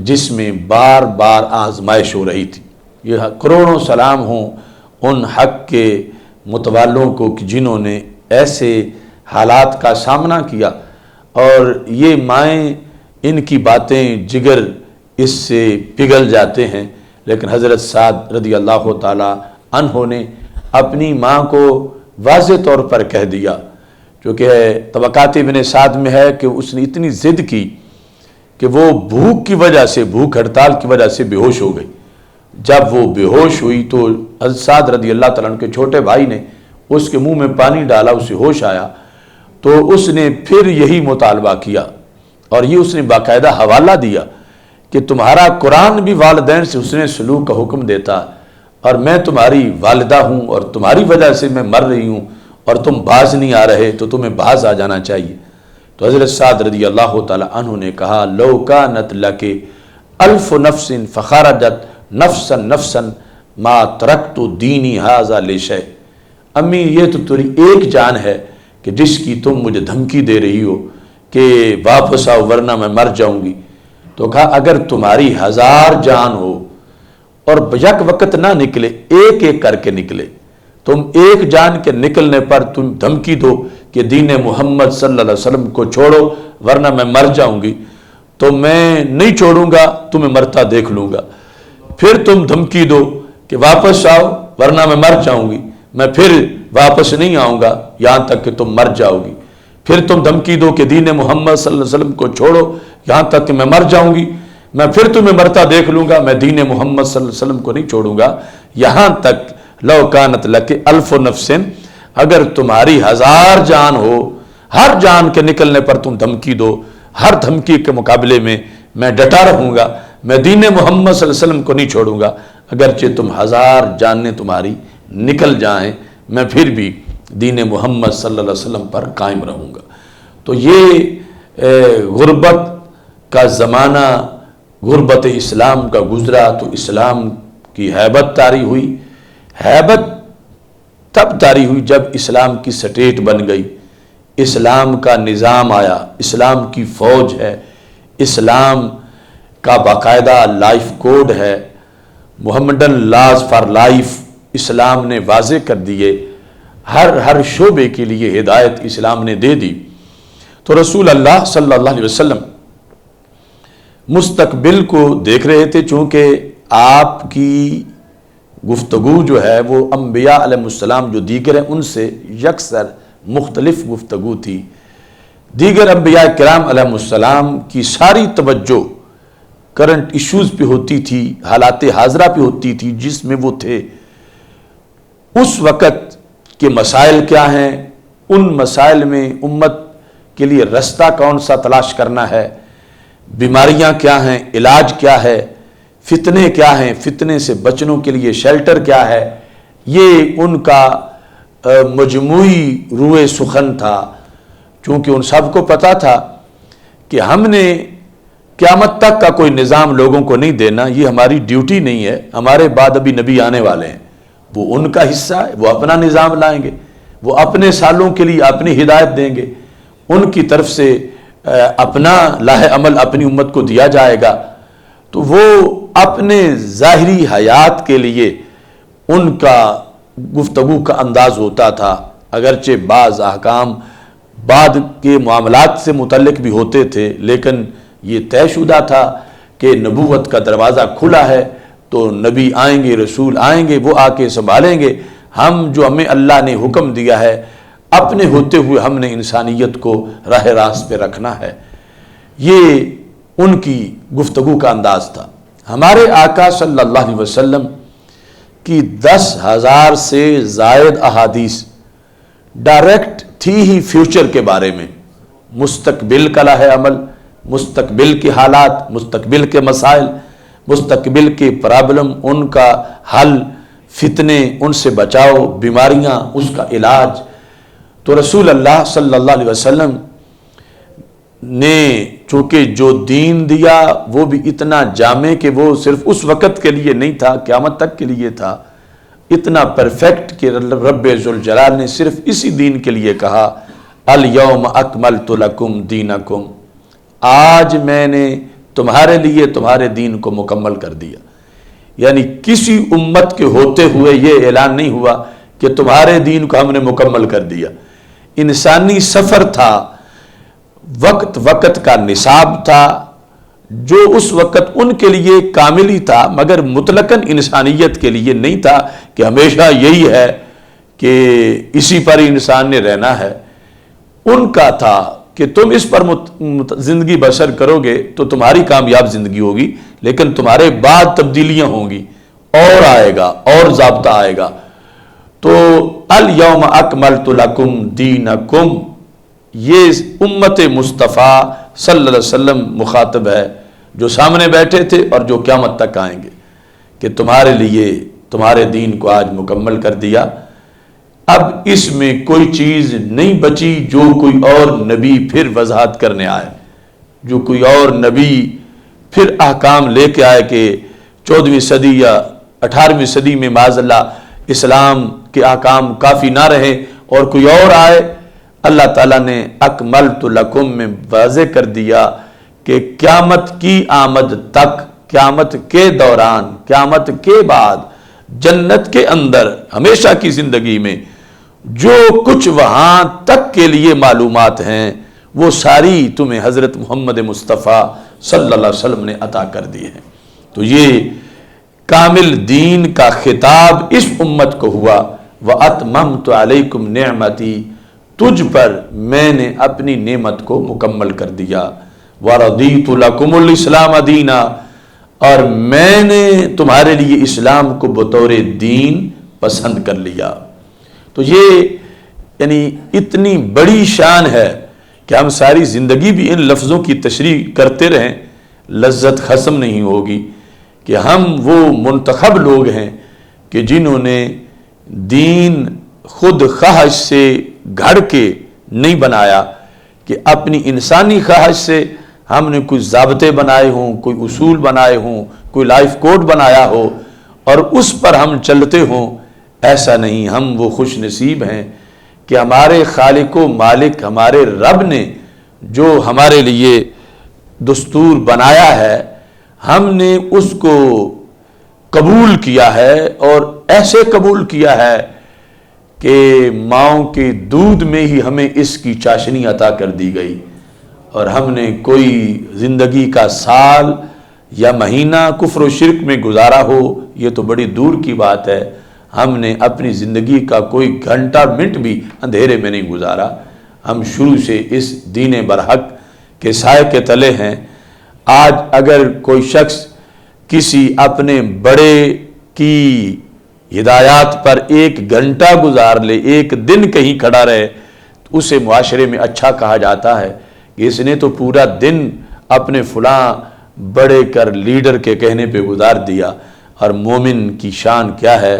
جس میں بار بار آزمائش ہو رہی تھی۔ یہ کروڑوں سلام ہوں ان حق کے متوالوں کو کہ جنہوں نے ایسے حالات کا سامنا کیا، اور یہ مائیں ان کی باتیں جگر اس سے پگھل جاتے ہیں، لیکن حضرت سعد رضی اللہ تعالی عنہ نے اپنی ماں کو واضح طور پر کہہ دیا، جو کہ طبقات ابن سعد میں ہے کہ اس نے اتنی ضد کی کہ وہ بھوک کی وجہ سے، بھوک ہڑتال کی وجہ سے بے ہوش ہو گئی۔ جب وہ بے ہوش ہوئی تو حضرت سعد رضی اللہ تعالیٰ عنہ کے چھوٹے بھائی نے اس کے منہ میں پانی ڈالا، اسے ہوش آیا، تو اس نے پھر یہی مطالبہ کیا، اور یہ اس نے باقاعدہ حوالہ دیا کہ تمہارا قرآن بھی والدین سے حسن سلوک کا حکم دیتا، اور میں تمہاری والدہ ہوں اور تمہاری وجہ سے میں مر رہی ہوں، اور تم باز نہیں آ رہے، تو تمہیں باز آ جانا چاہیے۔ تو حضرت سعد رضی اللہ تعالی عنہ نے کہا لو کانت لک الف نفس فخرجت نفسا نفسا ما ترکت دینی ھذا لشیء، امی یہ تو تیری ایک جان ہے کہ جس کی تم مجھے دھمکی دے رہی ہو کہ واپس آؤ ورنہ میں مر جاؤں گی۔ تو کہا اگر تمہاری 1000 جان ہو اور یک وقت نہ نکلے، ایک ایک کر کے نکلے، تم ایک جان کے نکلنے پر تم دھمکی دو کہ دین محمد صلی اللہ علیہ وسلم کو چھوڑو ورنہ میں مر جاؤں گی، تو میں نہیں چھوڑوں گا، تمہیں مرتا دیکھ لوں گا۔ پھر تم دھمکی دو کہ واپس آؤ ورنہ میں مر جاؤں گی، میں پھر واپس نہیں آؤں گا یہاں تک کہ تم مر جاؤ گی۔ پھر تم دھمکی دو کہ دین محمد صلی اللہ علیہ وسلم کو چھوڑو یہاں تک کہ میں مر جاؤں گی، میں پھر تمہیں مرتا دیکھ لوں گا، میں دین محمد صلی اللہ علیہ وسلم کو نہیں چھوڑوں گا، یہاں تک لو کانت لک الف نفس، اگر تمہاری 1000 جان ہو، ہر جان کے نکلنے پر تم دھمکی دو، ہر دھمکی کے مقابلے میں ڈٹا رہوں گا، میں دین محمد صلی اللہ علیہ وسلم کو نہیں چھوڑوں گا، اگرچہ تم 1000 جانیں تمہاری نکل جائیں، میں پھر بھی دین محمد صلی اللہ علیہ وسلم پر قائم رہوں گا۔ تو یہ غربت کا زمانہ، غربت اسلام کا گزرا تو اسلام کی ہیبت طاری ہوئی۔ ہیبت تب طاری ہوئی جب اسلام کی سٹیٹ بن گئی، اسلام کا نظام آیا، اسلام کی فوج ہے، اسلام کا باقاعدہ لائف کوڈ ہے، محمدن لاز فار لائف اسلام نے واضح کر دیے، ہر شعبے کے لیے ہدایت اسلام نے دے دی۔ تو رسول اللہ صلی اللہ علیہ وسلم مستقبل کو دیکھ رہے تھے، چونکہ آپ کی گفتگو جو ہے وہ انبیاء علیہ السلام جو دیگر ہیں ان سے یکسر مختلف گفتگو تھی۔ دیگر انبیاء کرام علیہ السلام کی ساری توجہ کرنٹ ایشوز پہ ہوتی تھی، حالات حاضرہ پہ ہوتی تھی جس میں وہ تھے۔ اس وقت کے مسائل کیا ہیں، ان مسائل میں امت کے لیے رستہ کون سا تلاش کرنا ہے، بیماریاں کیا ہیں، علاج کیا ہے، فتنے کیا ہیں، فتنے سے بچنوں کے لیے شیلٹر کیا ہے، یہ ان کا مجموعی روئے سخن تھا۔ چونکہ ان سب کو پتا تھا کہ ہم نے قیامت تک کا کوئی نظام لوگوں کو نہیں دینا، یہ ہماری ڈیوٹی نہیں ہے، ہمارے بعد ابھی نبی آنے والے ہیں، وہ ان کا حصہ ہے، وہ اپنا نظام لائیں گے، وہ اپنے سالوں کے لیے اپنی ہدایت دیں گے، ان کی طرف سے اپنا لاہ عمل اپنی امت کو دیا جائے گا۔ تو وہ اپنے ظاہری حیات کے لیے ان کا گفتگو کا انداز ہوتا تھا، اگرچہ بعض احکام بعد کے معاملات سے متعلق بھی ہوتے تھے، لیکن یہ طے شدہ تھا کہ نبوت کا دروازہ کھلا ہے تو نبی آئیں گے، رسول آئیں گے، وہ آ کے سنبھالیں گے۔ ہم جو ہمیں اللہ نے حکم دیا ہے اپنے ہوتے ہوئے ہم نے انسانیت کو راہ راست پہ رکھنا ہے، یہ ان کی گفتگو کا انداز تھا۔ ہمارے آقا صلی اللہ علیہ وسلم کی 10,000 سے زائد احادیث ڈائریکٹ تھی ہی فیوچر کے بارے میں، مستقبل کا لاہ عمل، مستقبل کے حالات، مستقبل کے مسائل، مستقبل کے پرابلم، ان کا حل، فتنے، ان سے بچاؤ، بیماریاں، اس کا علاج۔ تو رسول اللہ صلی اللہ علیہ وسلم نے چونکہ جو دین دیا وہ بھی اتنا جامع کہ وہ صرف اس وقت کے لیے نہیں تھا، قیامت تک کے لیے تھا، اتنا پرفیکٹ کہ رب ذوالجلال نے صرف اسی دین کے لیے کہا الیوم اکملت لکم دینکم، آج میں نے تمہارے لیے تمہارے دین کو مکمل کر دیا۔ یعنی کسی امت کے ہوتے ہوئے یہ اعلان نہیں ہوا کہ تمہارے دین کو ہم نے مکمل کر دیا۔ انسانی سفر تھا، وقت وقت کا نصاب تھا، جو اس وقت ان کے لیے کامل ہی تھا، مگر مطلقاً انسانیت کے لیے نہیں تھا کہ ہمیشہ یہی ہے کہ اسی پر انسان نے رہنا ہے۔ ان کا تھا کہ تم اس پر زندگی بسر کرو گے تو تمہاری کامیاب زندگی ہوگی، لیکن تمہارے بعد تبدیلیاں ہوں گی، اور آئے گا، اور ضابطہ آئے گا۔ تو الیوم اکملت لکم دینکم، یہ امت مصطفیٰ صلی اللہ علیہ وسلم مخاطب ہے، جو سامنے بیٹھے تھے اور جو قیامت تک آئیں گے، کہ تمہارے لیے تمہارے دین کو آج مکمل کر دیا۔ اب اس میں کوئی چیز نہیں بچی جو کوئی اور نبی پھر وضاحت کرنے آئے، جو کوئی اور نبی پھر احکام لے کے آئے کہ 14ویں صدی یا 18ویں صدی میں معاذ اللہ اسلام کے احکام کافی نہ رہے اور کوئی اور آئے۔ اللہ تعالیٰ نے اکملت لکم میں واضح کر دیا کہ قیامت کی آمد تک، قیامت کے دوران، قیامت کے بعد، جنت کے اندر، ہمیشہ کی زندگی میں جو کچھ وہاں تک کے لیے معلومات ہیں وہ ساری تمہیں حضرت محمد مصطفیٰ صلی اللہ علیہ وسلم نے عطا کر دی ہے۔ تو یہ کامل دین کا خطاب اس امت کو ہوا۔ وَأَتْمَمْتُ عَلَيْكُمْ نِعْمَتِي، تجھ پر میں نے اپنی نعمت کو مکمل کر دیا۔ وَرَضِيتُ لَكُمُ الْإِسْلَامَ دِينًا، اور میں نے تمہارے لیے اسلام کو بطور دین پسند کر لیا۔ تو یہ یعنی اتنی بڑی شان ہے کہ ہم ساری زندگی بھی ان لفظوں کی تشریح کرتے رہیں، لذت ختم نہیں ہوگی کہ ہم وہ منتخب لوگ ہیں کہ جنہوں نے دین خود خواہش سے گھڑ کے نہیں بنایا، کہ اپنی انسانی خواہش سے ہم نے کوئی ضابطے بنائے ہوں، کوئی اصول بنائے ہوں، کوئی لائف کوڈ بنایا ہو اور اس پر ہم چلتے ہوں۔ ایسا نہیں، ہم وہ خوش نصیب ہیں کہ ہمارے خالق و مالک، ہمارے رب نے جو ہمارے لیے دستور بنایا ہے، ہم نے اس کو قبول کیا ہے، اور ایسے قبول کیا ہے کہ ماؤں کے دودھ میں ہی ہمیں اس کی چاشنی عطا کر دی گئی، اور ہم نے کوئی زندگی کا سال یا مہینہ کفر و شرک میں گزارا ہو یہ تو بڑی دور کی بات ہے۔ ہم نے اپنی زندگی کا کوئی گھنٹہ منٹ بھی اندھیرے میں نہیں گزارا، ہم شروع سے اس دین برحق کے سائے کے تلے ہیں۔ آج اگر کوئی شخص کسی اپنے بڑے کی ہدایات پر ایک گھنٹہ گزار لے، ایک دن کہیں کھڑا رہے، تو اسے معاشرے میں اچھا کہا جاتا ہے کہ اس نے تو پورا دن اپنے فلاں بڑے کر لیڈر کے کہنے پہ گزار دیا۔ اور مومن کی شان کیا ہے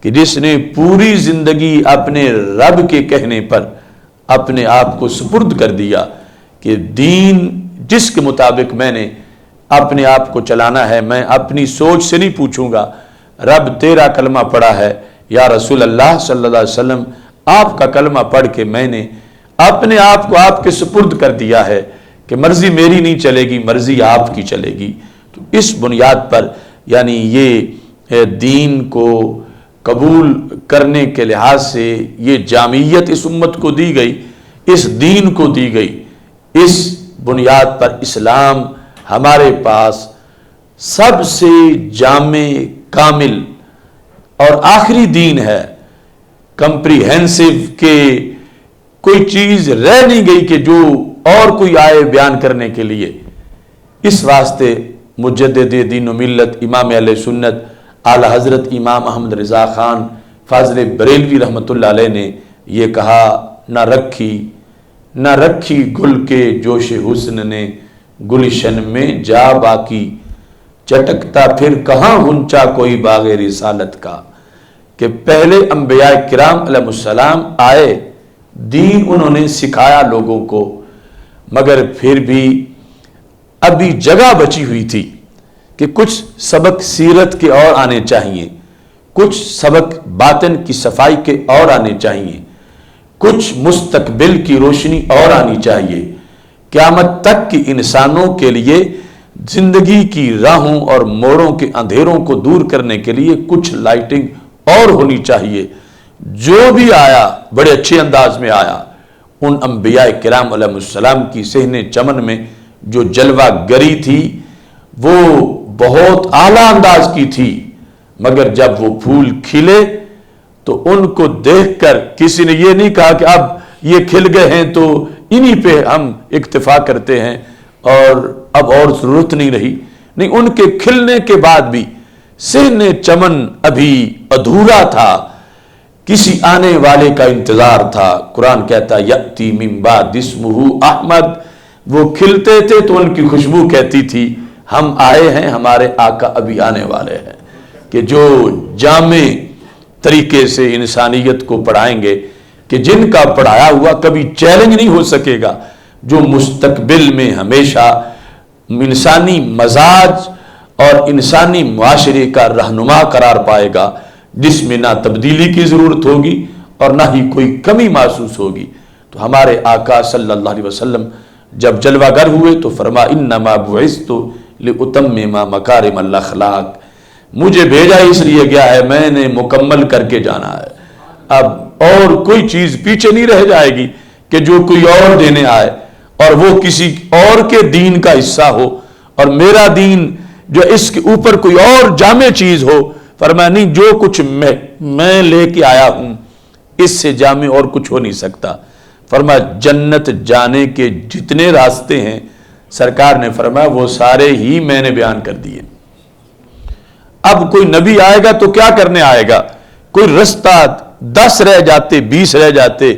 کہ جس نے پوری زندگی اپنے رب کے کہنے پر اپنے آپ کو سپرد کر دیا کہ دین جس کے مطابق میں نے اپنے آپ کو چلانا ہے، میں اپنی سوچ سے نہیں پوچھوں گا رب تیرا کلمہ پڑھا ہے یا رسول اللہ صلی اللہ علیہ وسلم آپ کا کلمہ پڑھ کے میں نے اپنے آپ کو آپ کے سپرد کر دیا ہے کہ مرضی میری نہیں چلے گی، مرضی آپ کی چلے گی۔ تو اس بنیاد پر یعنی یہ دین کو قبول کرنے کے لحاظ سے یہ جامعیت اس امت کو دی گئی، اس دین کو دی گئی۔ اس بنیاد پر اسلام ہمارے پاس سب سے جامع، کامل اور آخری دین ہے، کمپریہنسو، کہ کوئی چیز رہ نہیں گئی کہ جو اور کوئی آئے بیان کرنے کے لیے۔ اس واسطے مجدد دین و ملت امام اہل سنت اعلی حضرت امام احمد رضا خان فاضل بریلوی رحمۃ اللہ علیہ نے یہ کہا، نہ رکھی گل کے جوش حسن نے گلشن میں جا باقی، چٹکتا پھر کہاں ہنچا کوئی باغ رسالت کا، کہ پہلے انبیاء کرام علیہ السلام آئے، دین انہوں نے سکھایا لوگوں کو، مگر پھر بھی ابھی جگہ بچی ہوئی تھی کہ کچھ سبق سیرت کے اور آنے چاہیے، کچھ سبق باطن کی صفائی کے اور آنے چاہیے، کچھ مستقبل کی روشنی اور آنی چاہیے، قیامت تک کی انسانوں کے لیے زندگی کی راہوں اور موڑوں کے اندھیروں کو دور کرنے کے لیے کچھ لائٹنگ اور ہونی چاہیے۔ جو بھی آیا بڑے اچھے انداز میں آیا. ان انبیاء کرام علیہ السلام کی صحن چمن میں جو جلوہ گری تھی وہ بہت اعلیٰ انداز کی تھی، مگر جب وہ پھول کھلے تو ان کو دیکھ کر کسی نے یہ نہیں کہا کہ اب یہ کھل گئے ہیں تو انہی پہ ہم اکتفا کرتے ہیں اور اب اور ضرورت نہیں رہی. نہیں، ان کے کھلنے کے بعد بھی صحن چمن ابھی ادھورا تھا، کسی آنے والے کا انتظار تھا. قرآن کہتا یأتی من بعد اسمہ احمد، وہ کھلتے تھے تو ان کی خوشبو کہتی تھی ہم آئے ہیں، ہمارے آقا ابھی آنے والے ہیں، کہ جو جامع طریقے سے انسانیت کو پڑھائیں گے کہ جن کا پڑھایا ہوا کبھی چیلنج نہیں ہو سکے گا، جو مستقبل میں ہمیشہ انسانی مزاج اور انسانی معاشرے کا رہنما قرار پائے گا، جس میں نہ تبدیلی کی ضرورت ہوگی اور نہ ہی کوئی کمی محسوس ہوگی. تو ہمارے آقا صلی اللہ علیہ وسلم جب جلوہ گر ہوئے تو فرما انما بعثت لاتمم مکارم الاخلاق، مجھے بھیجا اس لیے گیا ہے، میں نے مکمل کر کے جانا ہے. اب اور کوئی چیز پیچھے نہیں رہ جائے گی کہ جو کوئی اور دینے آئے اور وہ کسی اور کے دین کا حصہ ہو اور میرا دین جو اس کے اوپر کوئی اور جامع چیز ہو. فرمایا نہیں، جو کچھ میں لے کے آیا ہوں اس سے جامع اور کچھ ہو نہیں سکتا. فرمایا جنت جانے کے جتنے راستے ہیں سرکار نے فرمایا وہ سارے ہی میں نے بیان کر دیے. اب کوئی نبی آئے گا تو کیا کرنے آئے گا؟ کوئی رستہ 10 رہ جاتے، 20 رہ جاتے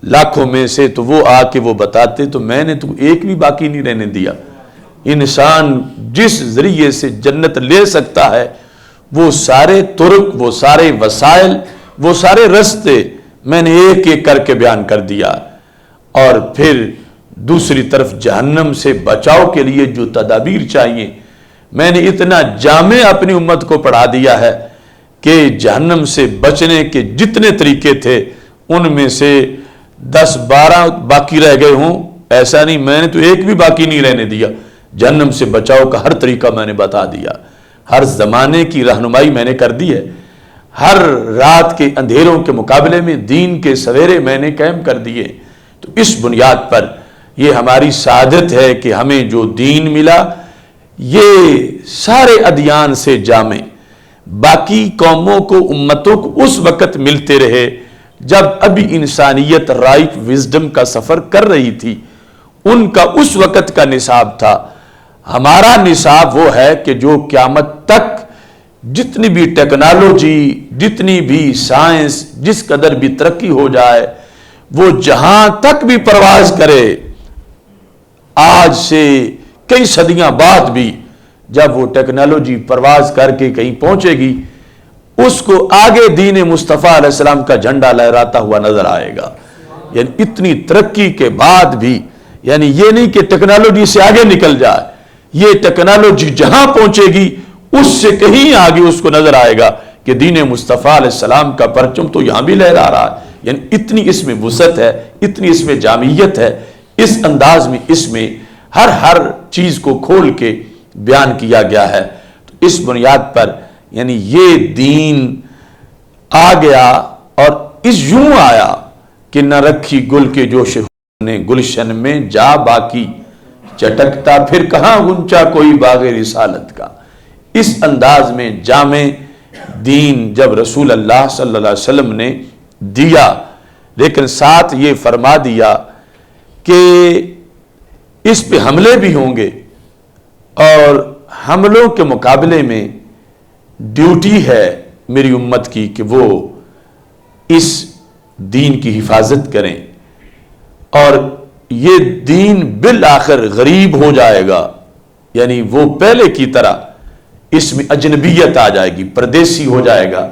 لاکھوں میں سے تو وہ آ کے وہ بتاتے، تو میں نے تو ایک بھی باقی نہیں رہنے دیا. انسان جس ذریعے سے جنت لے سکتا ہے وہ سارے طرق، وہ سارے وسائل، وہ سارے رستے میں نے ایک ایک کر کے بیان کر دیا. اور پھر دوسری طرف جہنم سے بچاؤ کے لیے جو تدابیر چاہیے میں نے اتنا جامع اپنی امت کو پڑھا دیا ہے کہ جہنم سے بچنے کے جتنے طریقے تھے ان میں سے 10-12 باقی رہ گئے ہوں ایسا نہیں، میں نے تو ایک بھی باقی نہیں رہنے دیا. جہنم سے بچاؤ کا ہر طریقہ میں نے بتا دیا، ہر زمانے کی رہنمائی میں نے کر دی ہے، ہر رات کے اندھیروں کے مقابلے میں دین کے سویرے میں نے قائم کر دیے. تو اس بنیاد پر یہ ہماری سعادت ہے کہ ہمیں جو دین ملا یہ سارے ادیان سے جامع، باقی قوموں کو، امتوں کو اس وقت ملتے رہے جب ابھی انسانیت رائٹ وزڈم کا سفر کر رہی تھی، ان کا اس وقت کا نصاب تھا. ہمارا نصاب وہ ہے کہ جو قیامت تک جتنی بھی ٹیکنالوجی، جتنی بھی سائنس، جس قدر بھی ترقی ہو جائے، وہ جہاں تک بھی پرواز کرے، آج سے کئی صدیاں بعد بھی جب وہ ٹیکنالوجی پرواز کر کے کہیں پہنچے گی اس کو آگے دین مصطفیٰ علیہ السلام کا جھنڈا لہراتا ہوا نظر آئے گا. یعنی اتنی ترقی کے بعد بھی، یعنی یہ نہیں کہ ٹیکنالوجی سے آگے نکل جائے، یہ ٹیکنالوجی جہاں پہنچے گی اس سے کہیں آگے اس کو نظر آئے گا کہ دین مصطفیٰ علیہ السلام کا پرچم تو یہاں بھی لہرا رہا ہے. یعنی اتنی اس میں وسعت ہے، اتنی اس میں جامعیت ہے، اس انداز میں اس میں ہر چیز کو کھول کے بیان کیا گیا ہے. تو اس بنیاد پر یعنی یہ دین آ گیا اور اس یوں آیا کہ نہ رکھی گل کے جوش نے گلشن میں جا باقی، چٹکتا پھر کہاں غنچہ کوئی باغ رسالت کا. اس انداز میں جامع دین جب رسول اللہ صلی اللہ علیہ وسلم نے دیا، لیکن ساتھ یہ فرما دیا کہ اس پہ حملے بھی ہوں گے اور حملوں کے مقابلے میں ڈیوٹی ہے میری امت کی کہ وہ اس دین کی حفاظت کریں، اور یہ دین بالآخر غریب ہو جائے گا. یعنی وہ پہلے کی طرح اس میں اجنبیت آ جائے گی، پردیسی ہو جائے گا.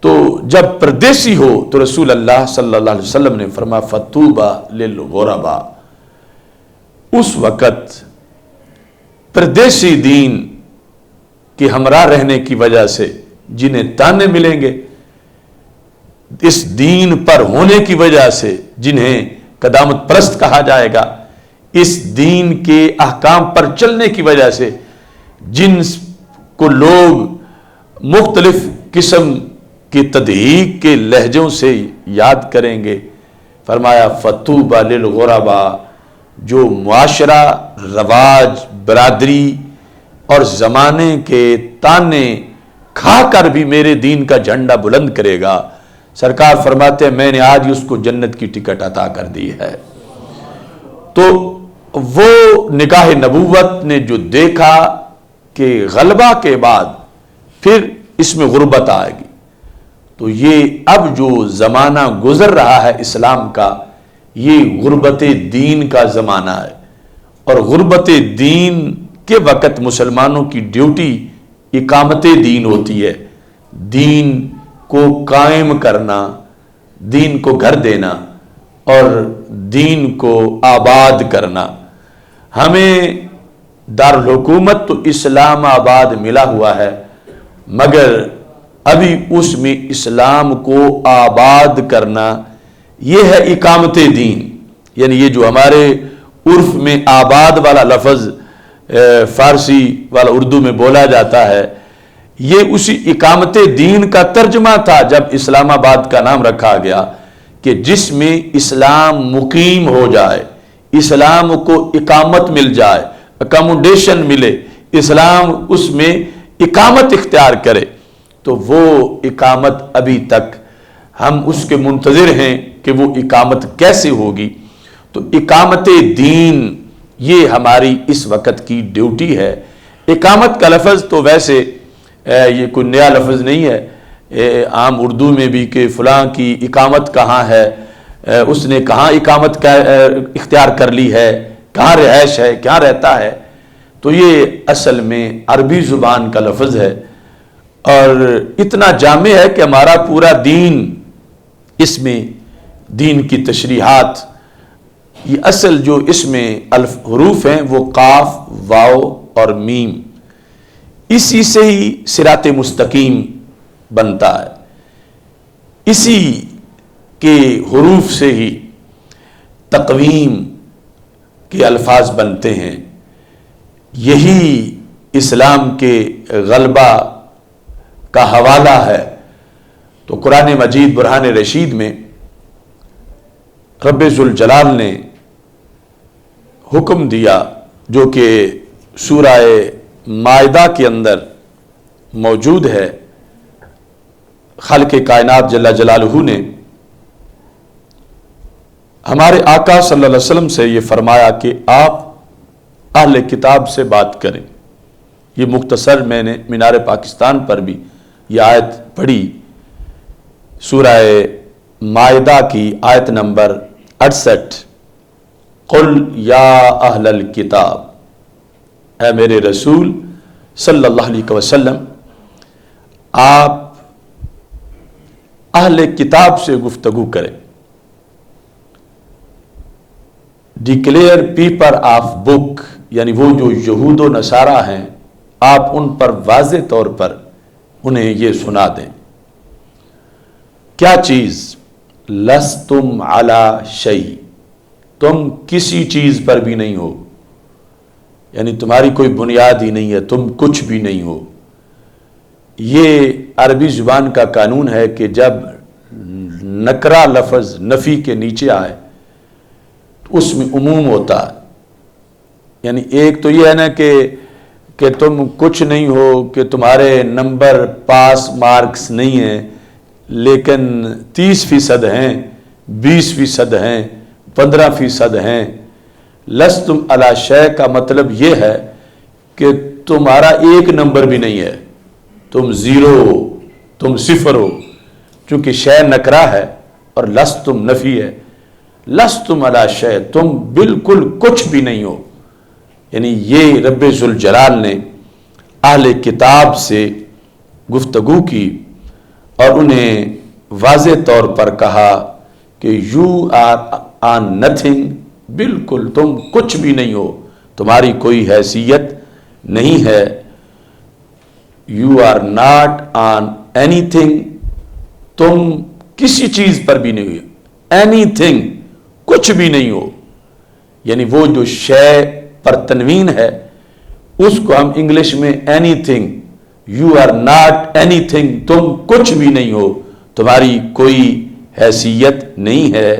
تو جب پردیسی ہو تو رسول اللہ صلی اللہ علیہ وسلم نے فرمایا فطوبى للغرباء، اس وقت پردیسی دین کے ہمراہ رہنے کی وجہ سے جنہیں تانے ملیں گے، اس دین پر ہونے کی وجہ سے جنہیں قدامت پرست کہا جائے گا، اس دین کے احکام پر چلنے کی وجہ سے جن کو لوگ مختلف قسم کی تدحیق کے لہجوں سے یاد کریں گے۔ فرمایا فطوبی للغرباء، جو معاشرہ، رواج، برادری اور زمانے کے تانے کھا کر بھی میرے دین کا جھنڈا بلند کرے گا، سرکار فرماتے ہیں میں نے آج اس کو جنت کی ٹکٹ عطا کر دی ہے۔ تو وہ نگاہ نبوت نے جو دیکھا کہ غلبہ کے بعد پھر اس میں غربت آئے گی، تو یہ اب جو زمانہ گزر رہا ہے اسلام کا، یہ غربت دین کا زمانہ ہے، اور غربت دین کے وقت مسلمانوں کی ڈیوٹی اقامت دین ہوتی ہے، دین کو قائم کرنا، دین کو گھر دینا اور دین کو آباد کرنا۔ ہمیں دارالحکومت تو اسلام آباد ملا ہوا ہے، مگر ابھی اس میں اسلام کو آباد کرنا یہ ہے اقامت دین، یعنی یہ جو ہمارے عرف میں آباد والا لفظ فارسی والا اردو میں بولا جاتا ہے، یہ اسی اقامت دین کا ترجمہ تھا جب اسلام آباد کا نام رکھا گیا، کہ جس میں اسلام مقیم ہو جائے، اسلام کو اقامت مل جائے، اکاموڈیشن ملے، اسلام اس میں اقامت اختیار کرے۔ تو وہ اقامت ابھی تک ہم اس کے منتظر ہیں کہ وہ اقامت کیسے ہوگی۔ تو اقامت دین یہ ہماری اس وقت کی ڈیوٹی ہے۔ اقامت کا لفظ تو ویسے یہ کوئی نیا لفظ نہیں ہے، عام اردو میں بھی کہ فلاں کی اقامت کہاں ہے، اس نے کہاں اقامت اختیار کر لی ہے، کہاں رہائش ہے، کہاں رہتا ہے، تو یہ اصل میں عربی زبان کا لفظ ہے، اور اتنا جامع ہے کہ ہمارا پورا دین اس میں دین کی تشریحات، یہ اصل جو اس میں حروف ہیں وہ قاف، واو اور میم، اسی سے ہی صراط مستقیم بنتا ہے، اسی کے حروف سے ہی تقویم کے الفاظ بنتے ہیں۔ یہی اسلام کے غلبہ کا حوالہ ہے۔ تو قرآن مجید برہان رشید میں رب ذوالجلال نے حکم دیا، جو کہ سورہ مائدہ کے اندر موجود ہے، خالق کائنات جل جلالہ نے ہمارے آقا صلی اللہ علیہ وسلم سے یہ فرمایا کہ آپ اہل کتاب سے بات کریں۔ یہ مختصر میں نے مینار پاکستان پر بھی یہ آیت پڑھی، سورہ مائدہ کی آیت نمبر 68، قل یا اہل الکتاب، اے میرے رسول صلی اللہ علیہ وسلم، آپ اہل کتاب سے گفتگو کریں۔ ڈکلیئر پیپر آف بک، یعنی وہ جو یہود و نصارہ ہیں، آپ ان پر واضح طور پر انہیں یہ سنا دیں۔ کیا چیز؟ لستم علی شیء، تم کسی چیز پر بھی نہیں ہو، یعنی تمہاری کوئی بنیاد ہی نہیں ہے، تم کچھ بھی نہیں ہو۔ یہ عربی زبان کا قانون ہے کہ جب نکرہ لفظ نفی کے نیچے آئے تو اس میں عموم ہوتا ہے، یعنی ایک تو یہ ہے نا کہ تم کچھ نہیں ہو، کہ تمہارے نمبر پاس مارکس نہیں ہیں لیکن 30% ہیں، 20% ہیں، 15% ہیں۔ لستم علی شیء کا مطلب یہ ہے کہ تمہارا ایک نمبر بھی نہیں ہے، تم زیرو ہو، تم صفر ہو، چونکہ شیء نکرہ ہے اور لستم نفی ہے۔ لستم علی شیء، تم بالکل کچھ بھی نہیں ہو، یعنی یہ رب ذوالجلال نے اہل کتاب سے گفتگو کی اور انہیں واضح طور پر کہا کہ یو آر نتھنگ، بالکل تم کچھ بھی نہیں ہو، تمہاری کوئی حیثیت نہیں ہے۔ You are not on anything, تم کسی چیز پر بھی نہیں ہو، اینی تھنگ، کچھ بھی نہیں ہو، یعنی وہ جو شے پر تنوین ہے اس کو ہم انگلش میں anything, you are not anything, تم کچھ بھی نہیں ہو، تمہاری کوئی حیثیت نہیں ہے،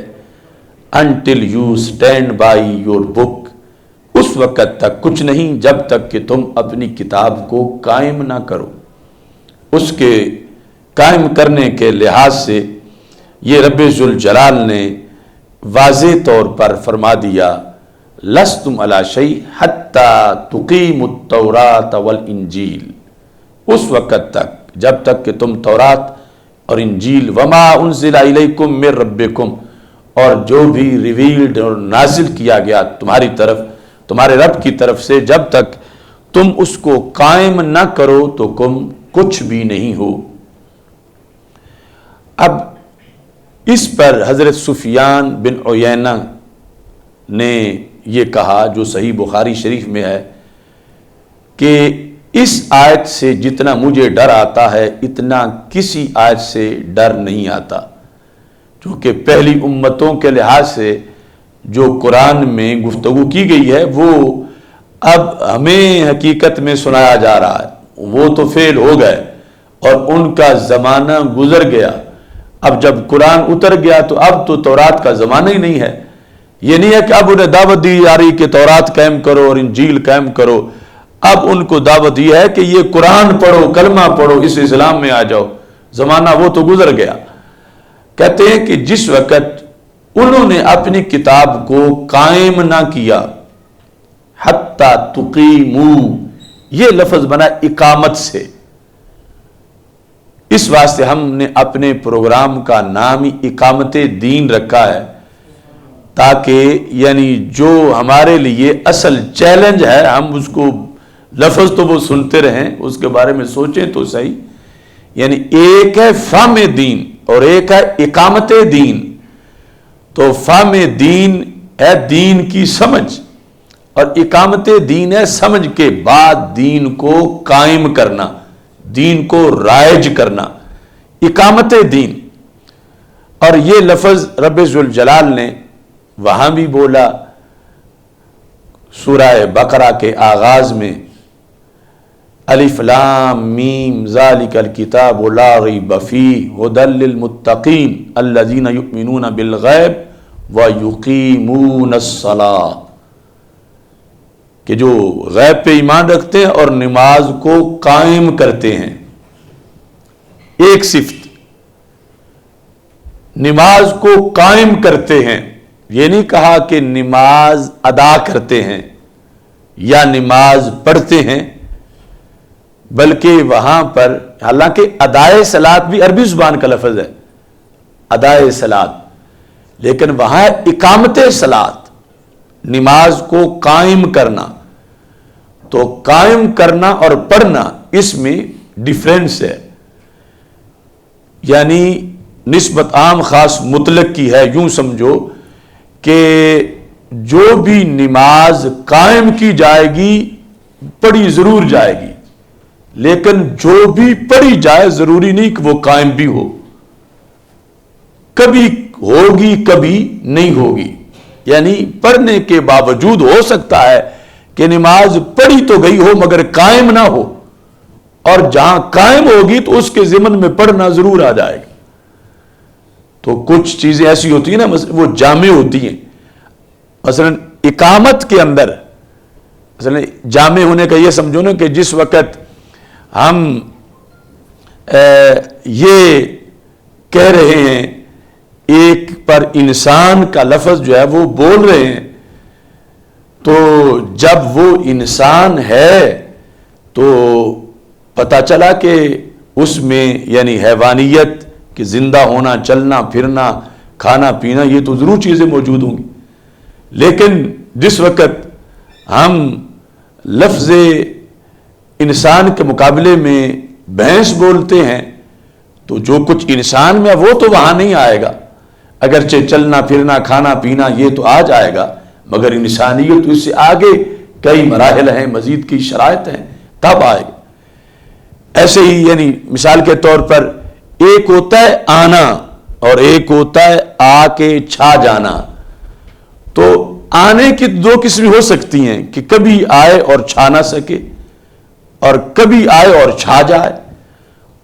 until you stand by your book, اس وقت تک کچھ نہیں جب تک کہ تم اپنی کتاب کو قائم نہ کرو۔ اس کے قائم کرنے کے لحاظ سے یہ رب ذوالجلال نے واضح طور پر فرما دیا لستم علی شیء حتی تقیموا التوراۃ والانجیل، اس وقت تک جب تک کہ تم تورات اور انجیل وما انزل الیکم من ربکم، اور جو بھی ریویلڈ اور نازل کیا گیا تمہاری طرف، تمہارے رب کی طرف سے، جب تک تم اس کو قائم نہ کرو تو تم کچھ بھی نہیں ہو۔ اب اس پر حضرت سفیان بن عیینہ نے یہ کہا، جو صحیح بخاری شریف میں ہے، کہ اس آیت سے جتنا مجھے ڈر آتا ہے اتنا کسی آیت سے ڈر نہیں آتا، چونکہ پہلی امتوں کے لحاظ سے جو قرآن میں گفتگو کی گئی ہے وہ اب ہمیں حقیقت میں سنایا جا رہا ہے، وہ تو فیل ہو گئے اور ان کا زمانہ گزر گیا۔ اب جب قرآن اتر گیا تو اب تو تورات کا زمانہ ہی نہیں ہے۔ یہ نہیں ہے کہ اب انہیں دعوت دی جا رہی کہ تورات قائم کرو اور انجیل قائم کرو، اب ان کو دعوت یہ ہے کہ یہ قرآن پڑھو، کلمہ پڑھو، اس اسلام میں آ جاؤ، زمانہ وہ تو گزر گیا۔ کہتے ہیں کہ جس وقت انہوں نے اپنی کتاب کو قائم نہ کیا، حتی تقیموا، یہ لفظ بنا اقامت سے، اس واسطے ہم نے اپنے پروگرام کا نام ہی اقامت دین رکھا ہے، تاکہ یعنی جو ہمارے لیے اصل چیلنج ہے ہم اس کو، لفظ تو وہ سنتے رہیں، اس کے بارے میں سوچیں تو صحیح۔ یعنی ایک ہے فہم دین اور ایک ہے اقامت دین۔ تو فہم دین ہے دین کی سمجھ، اور اقامت دین ہے سمجھ کے بعد دین کو قائم کرنا، دین کو رائج کرنا، اقامت دین۔ اور یہ لفظ رب ذوالجلال نے وہاں بھی بولا سورہ بقرہ کے آغاز میں، الف لام میم ذالک الکتاب لا ریب فیہ ھدی للمتقین الذین یؤمنون بالغیب ویقیمون الصلاۃ، کہ جو غیب پہ ایمان رکھتے ہیں اور نماز کو قائم کرتے ہیں۔ ایک صفت، نماز کو قائم کرتے ہیں، یہ نہیں کہا کہ نماز ادا کرتے ہیں یا نماز پڑھتے ہیں، بلکہ وہاں پر حالانکہ ادائے صلاۃ بھی عربی زبان کا لفظ ہے، ادائے صلاۃ، لیکن وہاں اقامت صلاۃ، نماز کو قائم کرنا۔ تو قائم کرنا اور پڑھنا اس میں ڈیفرنس ہے، یعنی نسبت عام خاص مطلق کی ہے۔ یوں سمجھو کہ جو بھی نماز قائم کی جائے گی پڑھی ضرور جائے گی، لیکن جو بھی پڑھی جائے ضروری نہیں کہ وہ قائم بھی ہو، کبھی ہوگی کبھی نہیں ہوگی۔ یعنی پڑھنے کے باوجود ہو سکتا ہے کہ نماز پڑھی تو گئی ہو مگر قائم نہ ہو، اور جہاں قائم ہوگی تو اس کے ضمن میں پڑھنا ضرور آ جائے گا۔ تو کچھ چیزیں ایسی ہوتی ہیں نا، وہ جامع ہوتی ہیں۔ مثلا اقامت کے اندر، مثلا جامع ہونے کا یہ سمجھو نا کہ جس وقت ہم یہ کہہ رہے ہیں ایک پر انسان کا لفظ جو ہے وہ بول رہے ہیں، تو جب وہ انسان ہے تو پتہ چلا کہ اس میں یعنی حیوانیت کہ زندہ ہونا، چلنا پھرنا، کھانا پینا، یہ تو ضرور چیزیں موجود ہوں گی۔ لیکن جس وقت ہم لفظ انسان کے مقابلے میں بھینس بولتے ہیں تو جو کچھ انسان میں وہ تو وہاں نہیں آئے گا، اگرچہ چلنا پھرنا کھانا پینا یہ تو آ جائے گا، مگر انسانیت تو اس سے آگے کئی مراحل ہیں، مزید کی شرائط ہیں، تب آئے گا۔ ایسے ہی یعنی مثال کے طور پر ایک ہوتا ہے آنا اور ایک ہوتا ہے آ کے چھا جانا۔ تو آنے کی دو قسمیں ہو سکتی ہیں کہ کبھی آئے اور چھا نہ سکے، اور کبھی آئے اور چھا جائے،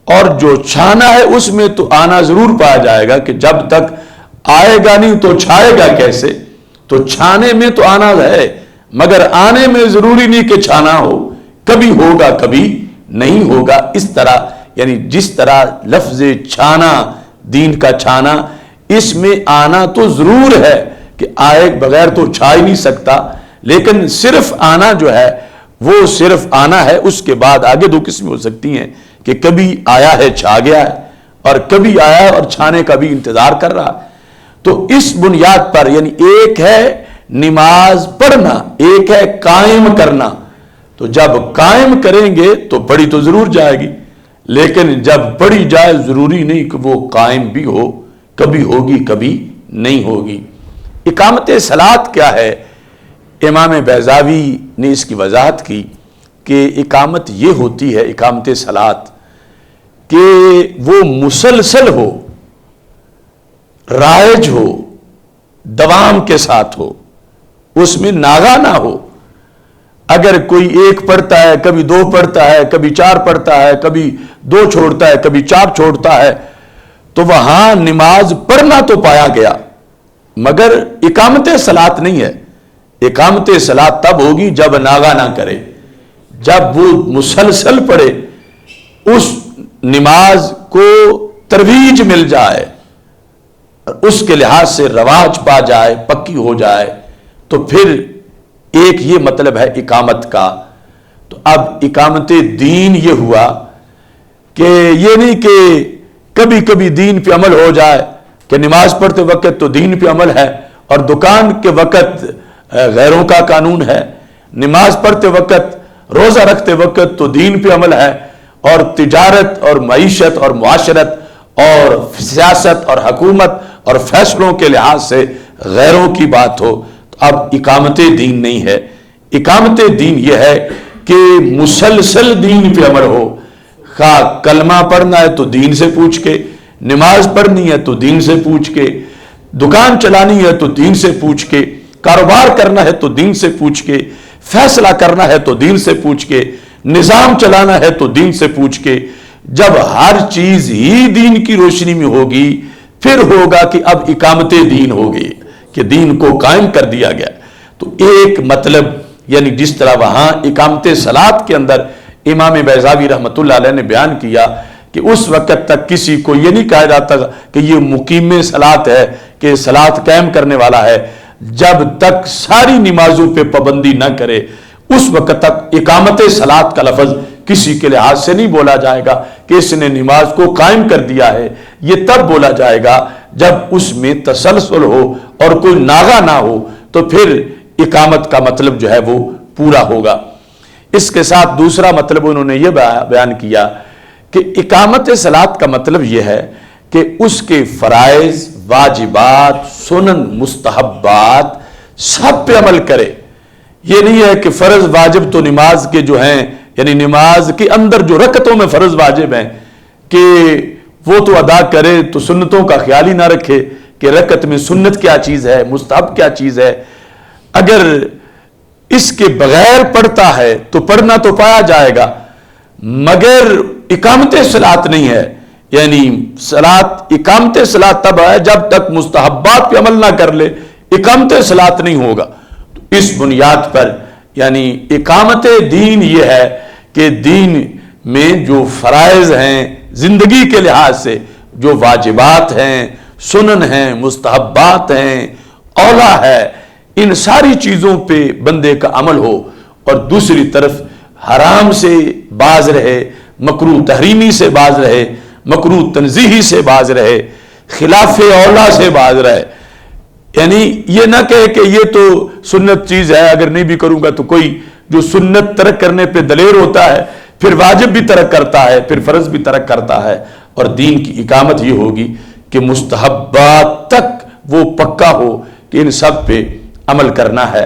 اور جو چھانا ہے اس میں تو آنا ضرور پایا جائے گا کہ جب تک آئے گا نہیں تو چھائے گا کیسے؟ تو چھانے میں تو آنا ہے، مگر آنے میں ضروری نہیں کہ چھانا ہو، کبھی ہوگا کبھی نہیں ہوگا۔ اس طرح یعنی جس طرح لفظ چھانا، دین کا چھانا، اس میں آنا تو ضرور ہے کہ آئے بغیر تو چھا ہی نہیں سکتا، لیکن صرف آنا جو ہے وہ صرف آنا ہے، اس کے بعد آگے دو قسمیں ہو سکتی ہیں کہ کبھی آیا ہے چھا گیا ہے، اور کبھی آیا ہے اور چھانے کا بھی انتظار کر رہا۔ تو اس بنیاد پر یعنی ایک ہے نماز پڑھنا، ایک ہے قائم کرنا۔ تو جب قائم کریں گے تو پڑھی تو ضرور جائے گی، لیکن جب پڑھی جائے ضروری نہیں کہ وہ قائم بھی ہو، کبھی ہوگی کبھی نہیں ہوگی۔ اقامت صلاۃ کیا ہے؟ امام بیضاوی نے اس کی وضاحت کی کہ اقامت یہ ہوتی ہے، اقامت صلاۃ، کہ وہ مسلسل ہو، رائج ہو، دوام کے ساتھ ہو، اس میں ناغا نہ ہو۔ اگر کوئی ایک پڑھتا ہے، کبھی دو پڑھتا ہے، کبھی چار پڑھتا ہے، کبھی دو چھوڑتا ہے، کبھی چار چھوڑتا ہے، تو وہاں نماز پڑھنا تو پایا گیا مگر اقامت صلاۃ نہیں ہے۔ اقامت صلاۃ تب ہوگی جب ناغا نہ کرے، جب وہ مسلسل پڑھے، اس نماز کو ترویج مل جائے، اس کے لحاظ سے رواج پا جائے، پکی ہو جائے، تو پھر ایک یہ مطلب ہے اقامت کا۔ تو اب اقامت دین یہ ہوا کہ یہ نہیں کہ کبھی کبھی دین پہ عمل ہو جائے کہ نماز پڑھتے وقت تو دین پہ عمل ہے، اور دکان کے وقت غیروں کا قانون ہے، نماز پڑھتے وقت، روزہ رکھتے وقت تو دین پہ عمل ہے، اور تجارت اور معیشت اور معاشرت اور سیاست اور حکومت اور فیصلوں کے لحاظ سے غیروں کی بات ہو، تو اب اقامت دین نہیں ہے۔ اقامت دین یہ ہے کہ مسلسل دین پہ عمل ہو، خواہ کلمہ پڑھنا ہے تو دین سے پوچھ کے، نماز پڑھنی ہے تو دین سے پوچھ کے، دکان چلانی ہے تو دین سے پوچھ کے، کاروبار کرنا ہے تو دین سے پوچھ کے، فیصلہ کرنا ہے تو دین سے پوچھ کے، نظام چلانا ہے تو دین سے پوچھ کے۔ جب ہر چیز ہی دین کی روشنی میں ہوگی، پھر ہوگا کہ اب اقامت دین ہوگی، کہ دین کو قائم کر دیا گیا۔ تو ایک مطلب یعنی جس طرح وہاں اقامت صلاۃ کے اندر امام بیضاوی رحمۃ اللہ علیہ نے بیان کیا کہ اس وقت تک کسی کو یہ نہیں کہا جاتا کہ یہ مقیم صلاۃ ہے، کہ صلاۃ قائم کرنے والا ہے، جب تک ساری نمازوں پہ پابندی نہ کرے اس وقت تک اقامت صلاۃ کا لفظ کسی کے لحاظ سے نہیں بولا جائے گا کہ اس نے نماز کو قائم کر دیا ہے۔ یہ تب بولا جائے گا جب اس میں تسلسل ہو اور کوئی ناغا نہ ہو، تو پھر اقامت کا مطلب جو ہے وہ پورا ہوگا۔ اس کے ساتھ دوسرا مطلب انہوں نے یہ بیان کیا کہ اقامت صلاۃ کا مطلب یہ ہے کہ اس کے فرائض، واجبات، سنن، مستحبات سب پہ عمل کرے۔ یہ نہیں ہے کہ فرض واجب تو نماز کے جو ہیں، یعنی نماز کے اندر جو رکعتوں میں فرض واجب ہیں کہ وہ تو ادا کرے، تو سنتوں کا خیال ہی نہ رکھے کہ رکعت میں سنت کیا چیز ہے، مستحب کیا چیز ہے۔ اگر اس کے بغیر پڑھتا ہے تو پڑھنا تو پایا جائے گا، مگر اقامت صلاۃ نہیں ہے۔ یعنی اقامت صلاۃ تب ہے جب تک مستحبات پہ عمل نہ کر لے، اقامت صلاۃ نہیں ہوگا۔ تو اس بنیاد پر یعنی اقامت دین یہ ہے کہ دین میں جو فرائض ہیں زندگی کے لحاظ سے، جو واجبات ہیں، سنن ہیں، مستحبات ہیں، اولا ہے، ان ساری چیزوں پہ بندے کا عمل ہو، اور دوسری طرف حرام سے باز رہے، مکروہ تحریمی سے باز رہے، مکروہ تنزیہی سے باز رہے، خلاف اولا سے باز رہے۔ یعنی یہ نہ کہے کہ یہ تو سنت چیز ہے، اگر نہیں بھی کروں گا تو کوئی جو سنت ترک کرنے پہ دلیر ہوتا ہے پھر واجب بھی ترک کرتا ہے، پھر فرض بھی ترک کرتا ہے۔ اور دین کی اقامت یہ ہوگی کہ مستحبات تک وہ پکا ہو کہ ان سب پہ عمل کرنا ہے،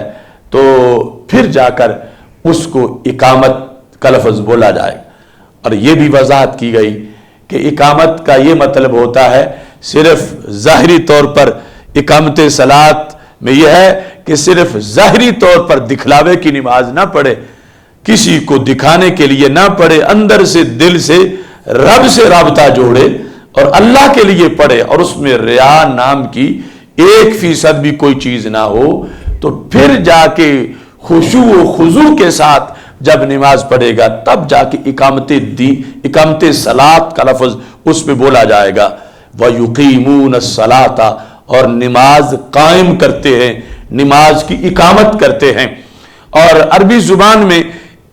تو پھر جا کر اس کو اقامت کا لفظ بولا جائے۔ اور یہ بھی وضاحت کی گئی کہ اقامت کا یہ مطلب ہوتا ہے صرف ظاہری طور پر اقامت صلاۃ میں یہ ہے کہ صرف ظاہری طور پر دکھلاوے کی نماز نہ پڑھے، کسی کو دکھانے کے لیے نہ پڑھے، اندر سے دل سے رب سے رابطہ جوڑے اور اللہ کے لیے پڑھے، اور اس میں ریا نام کی 1% بھی کوئی چیز نہ ہو، تو پھر جا کے خشوع و خضوع کے ساتھ جب نماز پڑھے گا تب جا کے اقامت صلاۃ کا لفظ اس پہ بولا جائے گا۔ وَيُقِيمُونَ الصَّلَاةَ، اور نماز قائم کرتے ہیں، نماز کی اقامت کرتے ہیں۔ اور عربی زبان میں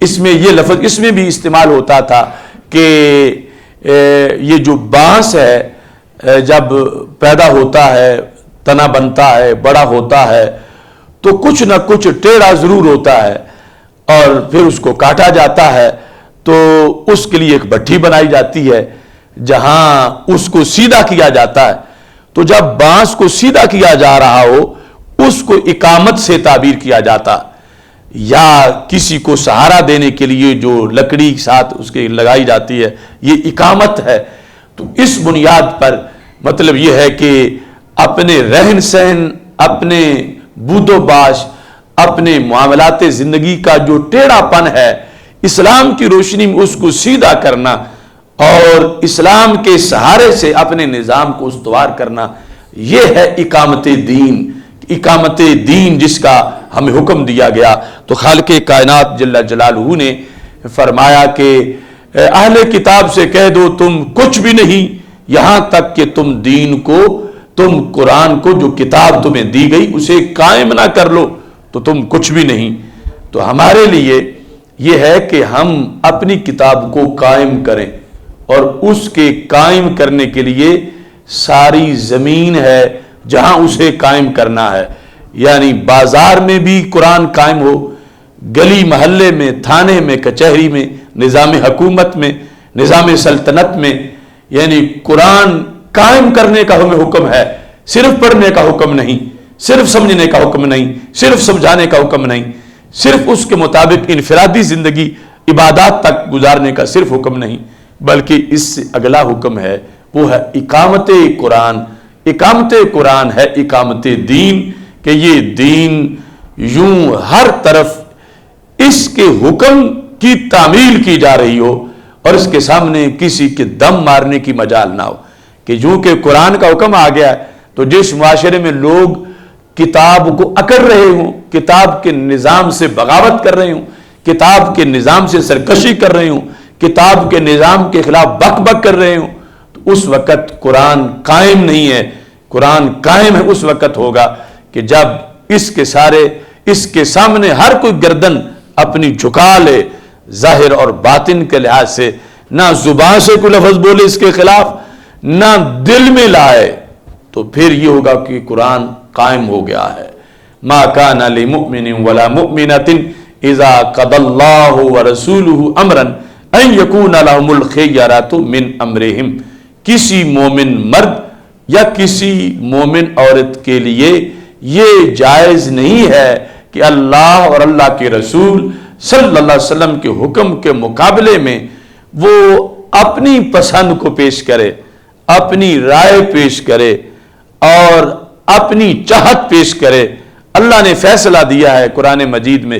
اس میں یہ لفظ اس میں بھی استعمال ہوتا تھا کہ یہ جو بانس ہے جب پیدا ہوتا ہے، تنا بنتا ہے، بڑا ہوتا ہے، تو کچھ نہ کچھ ٹیڑھا ضرور ہوتا ہے، اور پھر اس کو کاٹا جاتا ہے تو اس کے لیے ایک بھٹی بنائی جاتی ہے جہاں اس کو سیدھا کیا جاتا ہے۔ تو جب بانس کو سیدھا کیا جا رہا ہو اس کو اقامت سے تعبیر کیا جاتا، یا کسی کو سہارا دینے کے لیے جو لکڑی ساتھ اس کے لگائی جاتی ہے یہ اقامت ہے۔ تو اس بنیاد پر مطلب یہ ہے کہ اپنے رہن سہن، اپنے بود و باش، اپنے معاملات زندگی کا جو ٹیڑھا پن ہے، اسلام کی روشنی میں اس کو سیدھا کرنا اور اسلام کے سہارے سے اپنے نظام کو استوار کرنا، یہ ہے اقامت دین۔ اقامت دین جس کا ہمیں حکم دیا گیا۔ تو خالق کائنات جل جلالہ نے فرمایا کہ اہل کتاب سے کہہ دو تم کچھ بھی نہیں یہاں تک کہ تم دین کو، تم قرآن کو جو کتاب تمہیں دی گئی اسے قائم نہ کر لو تو تم کچھ بھی نہیں۔ تو ہمارے لیے یہ ہے کہ ہم اپنی کتاب کو قائم کریں، اور اس کے قائم کرنے کے لیے ساری زمین ہے جہاں اسے قائم کرنا ہے، یعنی بازار میں بھی قرآن قائم ہو، گلی محلے میں، تھانے میں، کچہری میں، نظام حکومت میں، نظام سلطنت میں، یعنی قرآن قائم کرنے کا ہمیں حکم ہے، صرف پڑھنے کا حکم نہیں، صرف سمجھنے کا حکم نہیں، صرف سمجھانے کا حکم نہیں، صرف اس کے مطابق انفرادی زندگی عبادات تک گزارنے کا صرف حکم نہیں، بلکہ اس سے اگلا حکم ہے وہ ہے اقامت قرآن۔ اقامت قرآن ہے اقامت دین، کہ یہ دین یوں ہر طرف اس کے حکم کی تعمیل کی جا رہی ہو اور اس کے سامنے کسی کے دم مارنے کی مجال نہ ہو، کہ جو کہ قرآن کا حکم آ گیا ہے تو جس معاشرے میں لوگ کتاب کو اکڑ رہے ہوں، کتاب کے نظام سے بغاوت کر رہے ہوں، کتاب کے نظام سے سرکشی کر رہے ہوں، کتاب کے نظام کے خلاف بک بک کر رہے ہوں، تو اس وقت قرآن قائم نہیں ہے۔ قرآن قائم ہے اس وقت ہوگا کہ جب اس کے سامنے ہر کوئی گردن اپنی جھکا لے، ظاہر اور باطن کے لحاظ سے، نہ زبان سے کوئی لفظ بولے اس کے خلاف، نہ دل میں لائے، تو پھر یہ ہوگا کہ قرآن قائم ہو گیا ہے۔ ما کان لمؤمن ولا مؤمنۃ اذا قضى الله ورسوله امرا ان یکون لهم الخیرۃ من امرہم، کسی مومن مرد یا کسی مومن عورت کے لیے یہ جائز نہیں ہے کہ اللہ اور اللہ کے رسول صلی اللہ علیہ وسلم کے حکم کے مقابلے میں وہ اپنی پسند کو پیش کرے، اپنی رائے پیش کرے اور اپنی چاہت پیش کرے۔ اللہ نے فیصلہ دیا ہے قرآن مجید میں،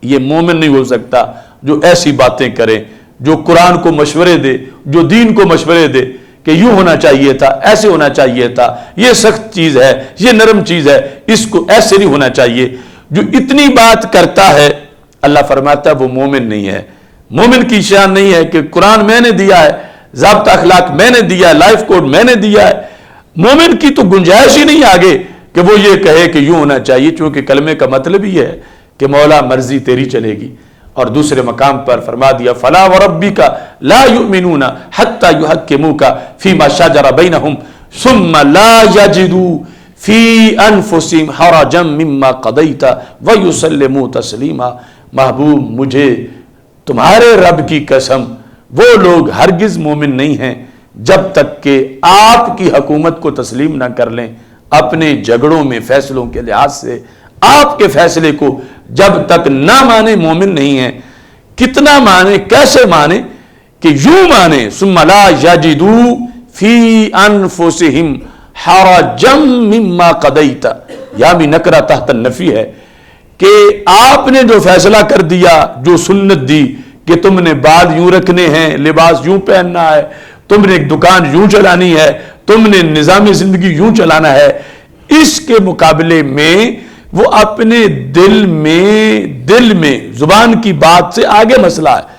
یہ مومن نہیں ہو سکتا جو ایسی باتیں کرے، جو قرآن کو مشورے دے، جو دین کو مشورے دے کہ یوں ہونا چاہیے تھا، ایسے ہونا چاہیے تھا، یہ سخت چیز ہے، یہ نرم چیز ہے، اس کو ایسے نہیں ہونا چاہیے۔ جو اتنی بات کرتا ہے اللہ فرماتا ہے وہ مومن نہیں ہے۔ مومن کی شان نہیں ہے کہ قرآن میں نے دیا ہے، ضابطہ اخلاق میں نے دیا ہے، لائف کوڈ میں نے دیا ہے۔ مومن کی تو گنجائش ہی نہیں آگے کہ وہ یہ کہے کہ یوں ہونا چاہیے، چونکہ کلمے کا مطلب ہی ہے کہ مولا مرضی تیری چلے گی۔ اور دوسرے مقام پر فرما دیا فلا وربک لا یؤمنون حتی یحکموک فیما شجر بینہم ثم لا یجدوا فی انفسہم حرجا مما قضیت ویسلموا تسلیما۔ محبوب مجھے تمہارے رب کی قسم وہ لوگ ہرگز مومن نہیں ہیں جب تک کہ آپ کی حکومت کو تسلیم نہ کر لیں، اپنے جھگڑوں میں فیصلوں کے لحاظ سے آپ کے فیصلے کو جب تک نہ مانے مومن نہیں ہے۔ کتنا مانے، کیسے مانے کہ یوں مانے ثم لا یجدوا فی انفسہم حرجا مما قضیت، یا بھی نکرہ تحت النفی ہے کہ آپ نے جو فیصلہ کر دیا، جو سنت دی کہ تم نے بال یوں رکھنے ہیں، لباس یوں پہننا ہے، تم نے ایک دکان یوں چلانی ہے، تم نے نظام زندگی یوں چلانا ہے، اس کے مقابلے میں وہ اپنے دل میں زبان کی بات سے آگے مسئلہ ہے.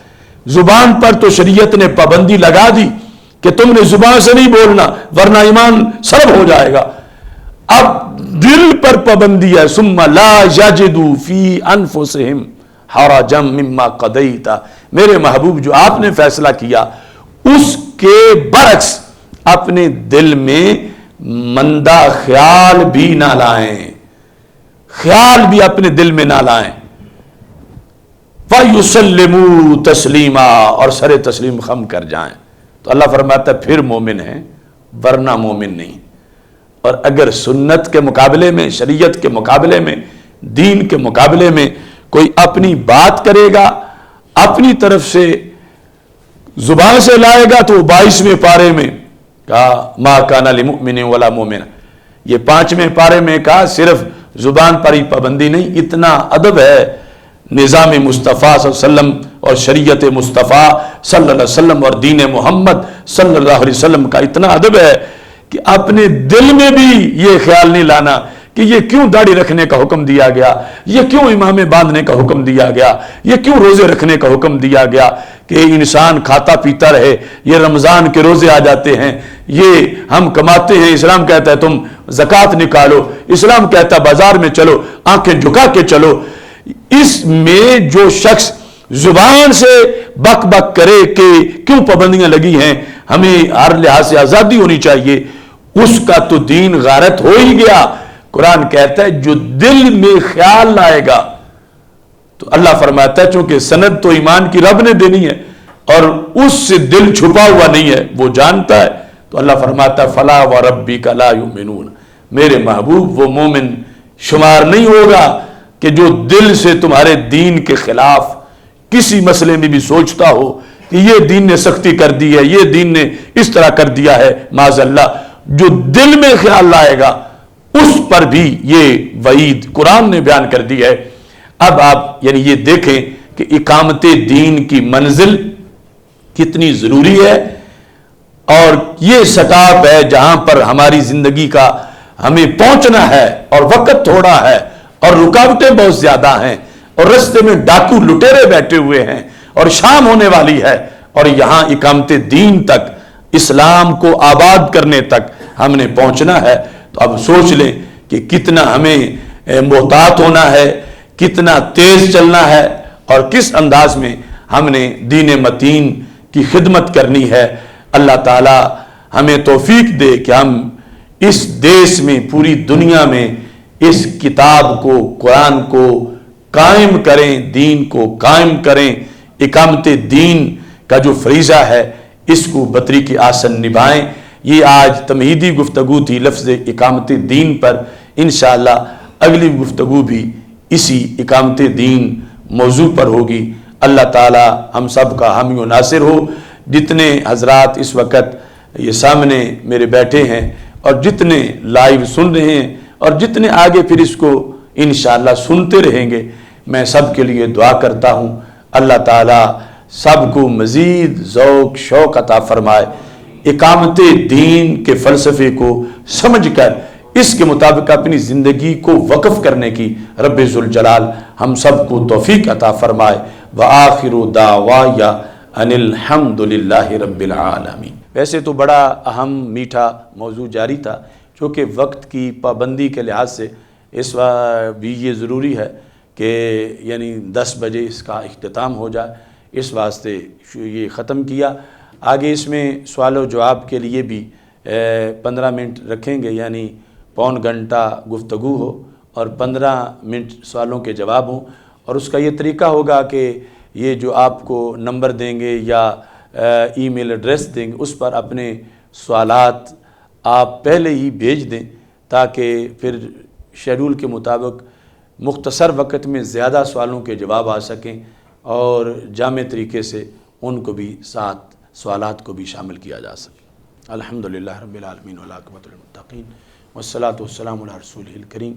زبان پر تو شریعت نے پابندی لگا دی کہ تم نے زبان سے نہیں بولنا ورنہ ایمان سلب ہو جائے گا. اب دل پر پابندی ہے، ثم لا یجدوا فی انفسہم حرجا مما قضیت، میرے محبوب جو آپ نے فیصلہ کیا اس کے برعکس اپنے دل میں مندہ خیال بھی نہ لائیں، خیال بھی اپنے دل میں نہ لائیں. فَيُسَلِّمُوا تَسْلِيمًا، اور سر تسلیم خم کر جائیں. تو اللہ فرماتا ہے پھر مومن ہیں ورنہ مومن نہیں. اور اگر سنت کے مقابلے میں، شریعت کے مقابلے میں، دین کے مقابلے میں کوئی اپنی بات کرے گا، اپنی طرف سے زبان سے لائے گا، تو 22ویں پارے میں کہا ما کان لمؤمن ولا مومن، یہ 5ویں پارے میں کہا صرف زبان پر ہی پابندی نہیں، اتنا ادب ہے نظام مصطفیٰ صلی اللہ علیہ وسلم اور شریعت مصطفیٰ صلی اللہ علیہ وسلم اور دین محمد صلی اللہ علیہ وسلم کا اتنا ادب ہے کہ اپنے دل میں بھی یہ خیال نہیں لانا کہ یہ کیوں داڑھی رکھنے کا حکم دیا گیا، یہ کیوں امامے باندھنے کا حکم دیا گیا، یہ کیوں روزے رکھنے کا حکم دیا گیا کہ انسان کھاتا پیتا رہے، یہ رمضان کے روزے آ جاتے ہیں، یہ ہم کماتے ہیں، اسلام کہتا ہے تم زکوٰۃ نکالو، اسلام کہتا ہے بازار میں چلو آنکھیں جھکا کے چلو. اس میں جو شخص زبان سے بک بک کرے کہ کیوں پابندیاں لگی ہیں، ہمیں ہر لحاظ سے آزادی ہونی چاہیے، اس کا تو دین غارت ہو ہی گیا. قرآن کہتا ہے جو دل میں خیال لائے گا، تو اللہ فرماتا ہے چونکہ سند تو ایمان کی رب نے دینی ہے اور اس سے دل چھپا ہوا نہیں ہے، وہ جانتا ہے. تو اللہ فرماتا ہے فلا وربک لا یؤمنون، میرے محبوب وہ مومن شمار نہیں ہوگا کہ جو دل سے تمہارے دین کے خلاف کسی مسئلے میں بھی سوچتا ہو کہ یہ دین نے سختی کر دی ہے، یہ دین نے اس طرح کر دیا ہے، معاذ اللہ. جو دل میں خیال لائے گا اس پر بھی یہ وعید قرآن نے بیان کر دی ہے. اب آپ یعنی یہ دیکھیں کہ اقامت دین کی منزل کتنی ضروری ہے، اور یہ سٹاپ ہے جہاں پر ہماری زندگی کا ہمیں پہنچنا ہے، اور وقت تھوڑا ہے اور رکاوٹیں بہت زیادہ ہیں، اور رستے میں ڈاکو لٹیرے بیٹھے ہوئے ہیں، اور شام ہونے والی ہے، اور یہاں اقامت دین تک، اسلام کو آباد کرنے تک ہم نے پہنچنا ہے. تو اب سوچ لیں کہ کتنا ہمیں محتاط ہونا ہے، کتنا تیز چلنا ہے، اور کس انداز میں ہم نے دین متین کی خدمت کرنی ہے. اللہ تعالی ہمیں توفیق دے کہ ہم اس دیس میں، پوری دنیا میں اس کتاب کو، قرآن کو قائم کریں، دین کو قائم کریں. اقامت دین کا جو فریضہ ہے اس کو بطریق آسن نبھائیں. یہ آج تمہیدی گفتگو تھی لفظ اقامت دین پر. انشاءاللہ اگلی گفتگو بھی اسی اقامت دین موضوع پر ہوگی. اللہ تعالی ہم سب کا حامی و ناصر ہو. جتنے حضرات اس وقت یہ سامنے میرے بیٹھے ہیں اور جتنے لائیو سن رہے ہیں اور جتنے آگے پھر اس کو انشاءاللہ سنتے رہیں گے، میں سب کے لیے دعا کرتا ہوں اللہ تعالی سب کو مزید ذوق شوق عطا فرمائے، اقامت دین کے فلسفے کو سمجھ کر اس کے مطابق اپنی زندگی کو وقف کرنے کی رب ذوالجلال ہم سب کو توفیق عطا فرمائے. وآخر دعوایا ان الحمد للہ رب العالمین. ویسے تو بڑا اہم میٹھا موضوع جاری تھا، چونکہ وقت کی پابندی کے لحاظ سے اس وقت بھی یہ ضروری ہے کہ یعنی 10 بجے اس کا اختتام ہو جائے، اس واسطے یہ ختم کیا. آگے اس میں سوال و جواب کے لیے بھی 15 منٹ رکھیں گے، یعنی پون گھنٹہ گفتگو ہو اور 15 منٹ سوالوں کے جواب ہوں. اور اس کا یہ طریقہ ہوگا کہ یہ جو آپ کو نمبر دیں گے یا ای میل ایڈریس دیں گے، اس پر اپنے سوالات آپ پہلے ہی بھیج دیں تاکہ پھر شیڈول کے مطابق مختصر وقت میں زیادہ سوالوں کے جواب آ سکیں اور جامع طریقے سے ان کو بھی ساتھ سوالات کو بھی شامل کیا جا سکے. الحمدللہ رب العالمین والعاقبۃ للمتقین والصلاۃ والسلام علی رسولہ الکریم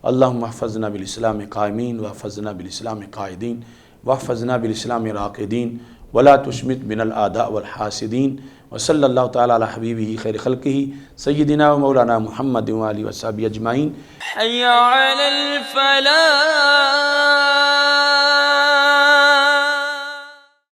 اللہم احفظنا بالاسلام قائمین واحفظنا بالاسلام قائدین واحفظنا بالاسلام راقدین ولا تشمت بنا الاعداء والحاسدین وصلی اللہ تعالی علی حبیبہ خیر خلقہ سیدنا و مولانا محمد و آلہ و صحبہ اجمعین۔ حی علی الفلاح